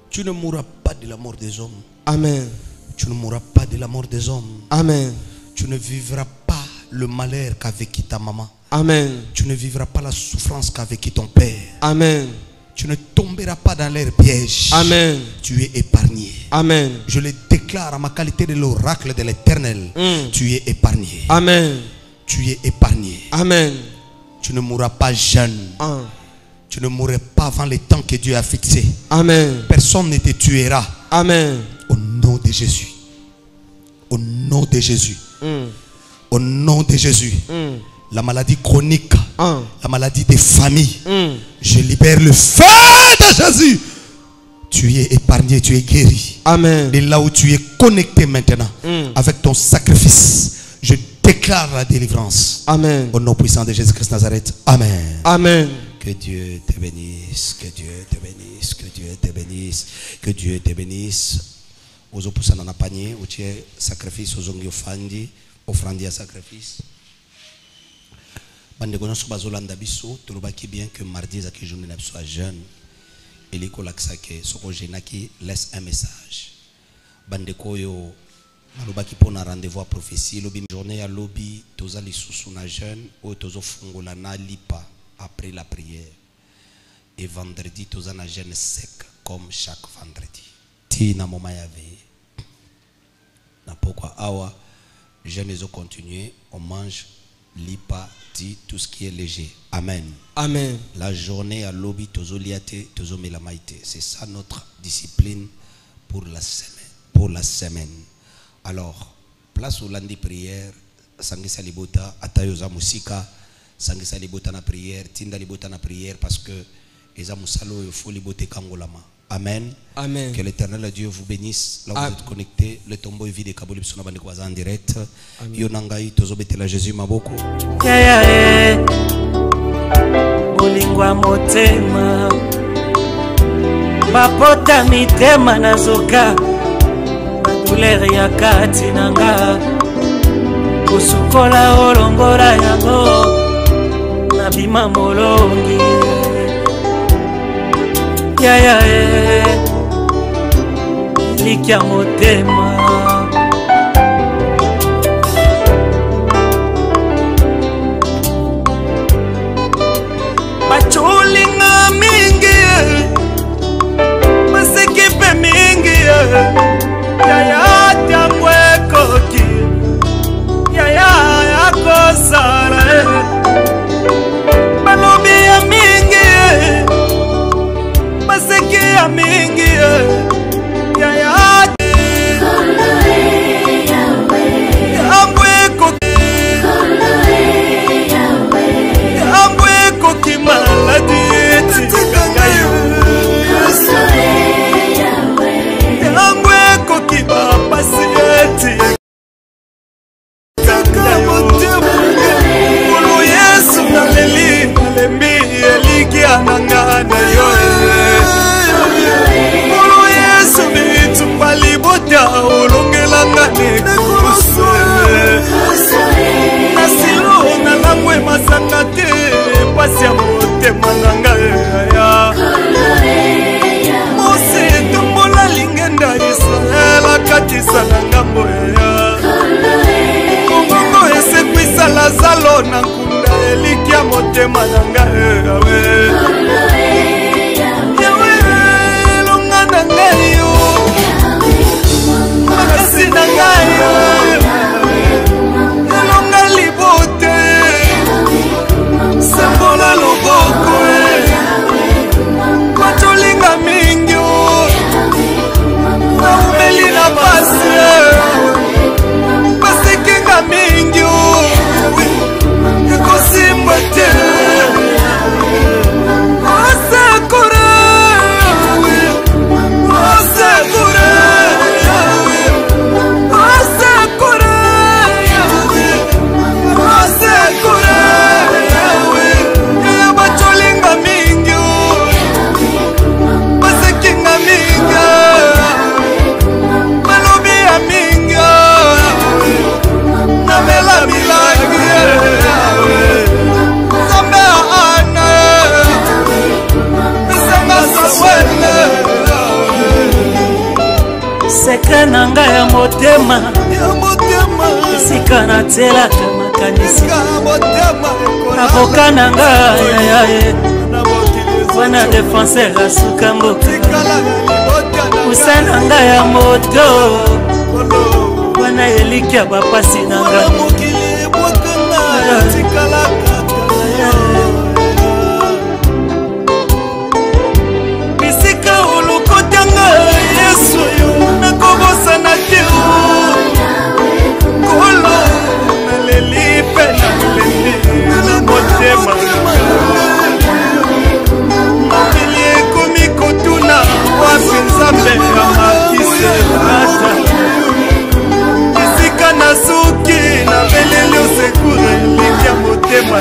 Tu ne mourras pas de la mort des hommes. Amen. Tu ne mourras pas de la mort des hommes. Amen. Tu ne vivras pas le malheur qu'a vécu ta maman. Amen. Tu ne vivras pas la souffrance qu'a vécu ton père. Amen. Tu ne tomberas pas dans leurs pièges. Amen. Tu es épargné. Amen. Je le déclare à ma qualité de l'oracle de l'Éternel. Tu es épargné. Amen. Tu es épargné. Amen. Tu ne mourras pas jeune. Tu ne mourras pas avant le temps que Dieu a fixé. Amen. Personne ne te tuera. Amen. Au nom de Jésus. Au nom de Jésus. Au nom de Jésus. La maladie chronique, la maladie des familles, je libère le feu de Jésus. Tu es épargné, tu es guéri. Amen. De là où tu es connecté maintenant, avec ton sacrifice, je déclare la délivrance. Amen. Au nom puissant de Jésus-Christ Nazareth. Amen. Amen. Que Dieu te bénisse, que Dieu te bénisse, que Dieu te bénisse, que Dieu te bénisse. ozo poussana na panier, otie sacrifice ozongi ofandi, offrandi à sacrifice. Bande kono so bazolanda biso, tolobaki bien que mardi ezaki journée na biso a jeune. Eliko laksake soko jenaki laisse un message. Bande koyo alobaki pona rendez-vous à prophétie, lobi journée à lobi toza lisusu na jeune ou tozo fungola na lipa après la prière. Et vendredi toza na jeune sec comme chaque vendredi. Ti na moma ya veille. Na pourquoi awa jeune zo continuer, on mange lipa ti tout ce qui est léger. Amen. Amen. La journée à lobi tozo liate tozo melamaite. C'est ça notre discipline pour la semaine. Pour la semaine. Alors, place au lundi prière, sangisa libota, atayoza musika, sangisa libota na prière, tinda libota na prière parce que eza musalo il faut liboter kangolama. Amen. Amen. Que l'Éternel Dieu vous bénisse. Là où vous êtes connectés, le tombeau est vide et kaboli bisona bandi kwa en direct. Yonangai tozo betela Jésus maboko. Bolingwa motema. Bapota mitema nazoka. Douleur ya kati nanga kusukola olongola yango nabima molongi ya likia motema bachulinga mingi masekipe mingi Yaya tangwe koki Yaya yako sara Balobi ya mingi Maseki ya mingi Yaya Yangwe koki Yangwe koki maladi Tikagayo Kiba pasieti Kaka motimu Ulu Yesu na leli Lembi eliki anangana yoe Ulu Yesu bitu palibota Ulungelanga nekuswe Nasilo na langwe masangate Pasi ya mote mananga ya Mose tumbola lingenda Israel Katisa na ngambo ya Mungu esekwisa lazalo na nkunda elikia motema na ngawe Yawe longa na ngayo Makasi na ngayo Longa libote Sembola loboko Macholinga mingyo Naumeli na basi Basikinga mingyo Yako te Asekure Asekure Asekure Asekure Yabacholinga mingyo Basikinga mingyo Namela milagre Zambea ane Nisanga saswele Sekre nanga ya motema Isika na tela kama kanisi Avoka nanga ya Wana defenseur asuka mboka Usa nanga ya moto Wana elikia bapasi nanga Bisika ulukotanga Yesu yo Nakobosa na teo Kolo Nalelipe na motema Mabilie komikotuna Wapi nzambe ya makise rata Isika na suki na belele osekure likia motema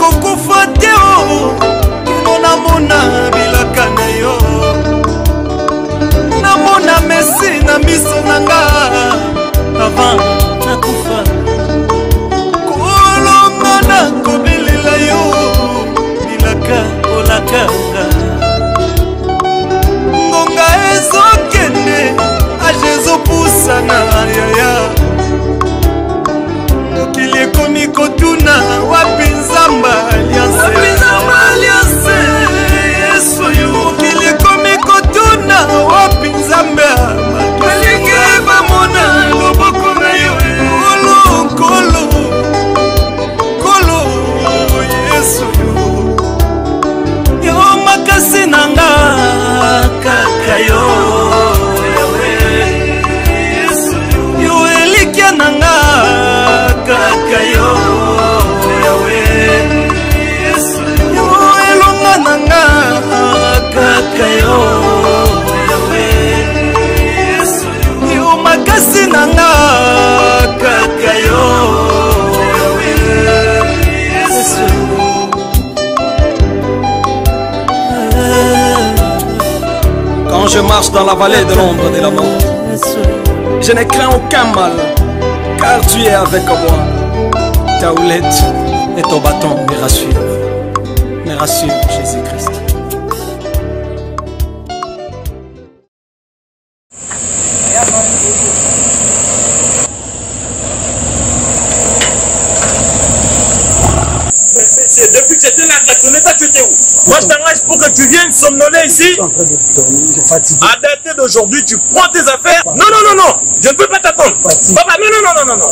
nakokufa te o kino namona bilaka na yo namona mesi na miso na nga avant nakufa kolonga nakobelela yo bilaka olakanga ngonga ezokende age ezopusana yaya mokili ekomi kotuna wapi nzamba alianse yesu yo mokili ekomi kotuna wapi nzambe balingi bamona loboko na yo kolo kolo yesu yo makasi na nga kaka yo yo elikia na nga kaka yo yo elonga na nga kaka yo yo makasi na nga kaka yo Quand je marche dans la vallée de l'ombre de la mort, je ne crains aucun mal, car tu es avec moi. Ta houlette et ton bâton me rassurent, Jésus-Christ. Depuis que j'étais là, tu étais où? Moi je t'engage pour que tu viennes somnoler ici. Je suis en train de dormir, j'ai fatigué. À dater d'aujourd'hui, tu prends tes affaires. Non, non, non, non, je ne peux pas t'attendre. Papa, non, non, non, non, non, non.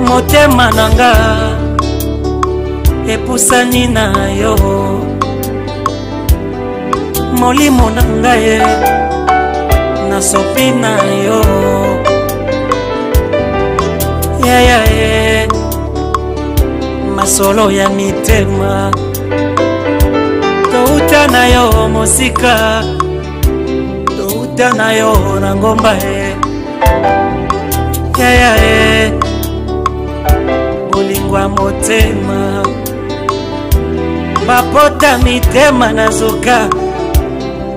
Motema nanga epusani na yo molimo nanga ye nasopi na yo yaya ye masolo ya mitema touta na yo mosika touta na yo na ngomba ye yaya ye bolingwa motema bapota mitema nazoka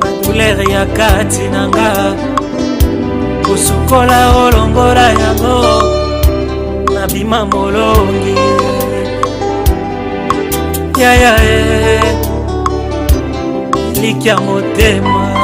badoulere ya kati nanga kosukola olongola yango nabima molongi yaya e likya motema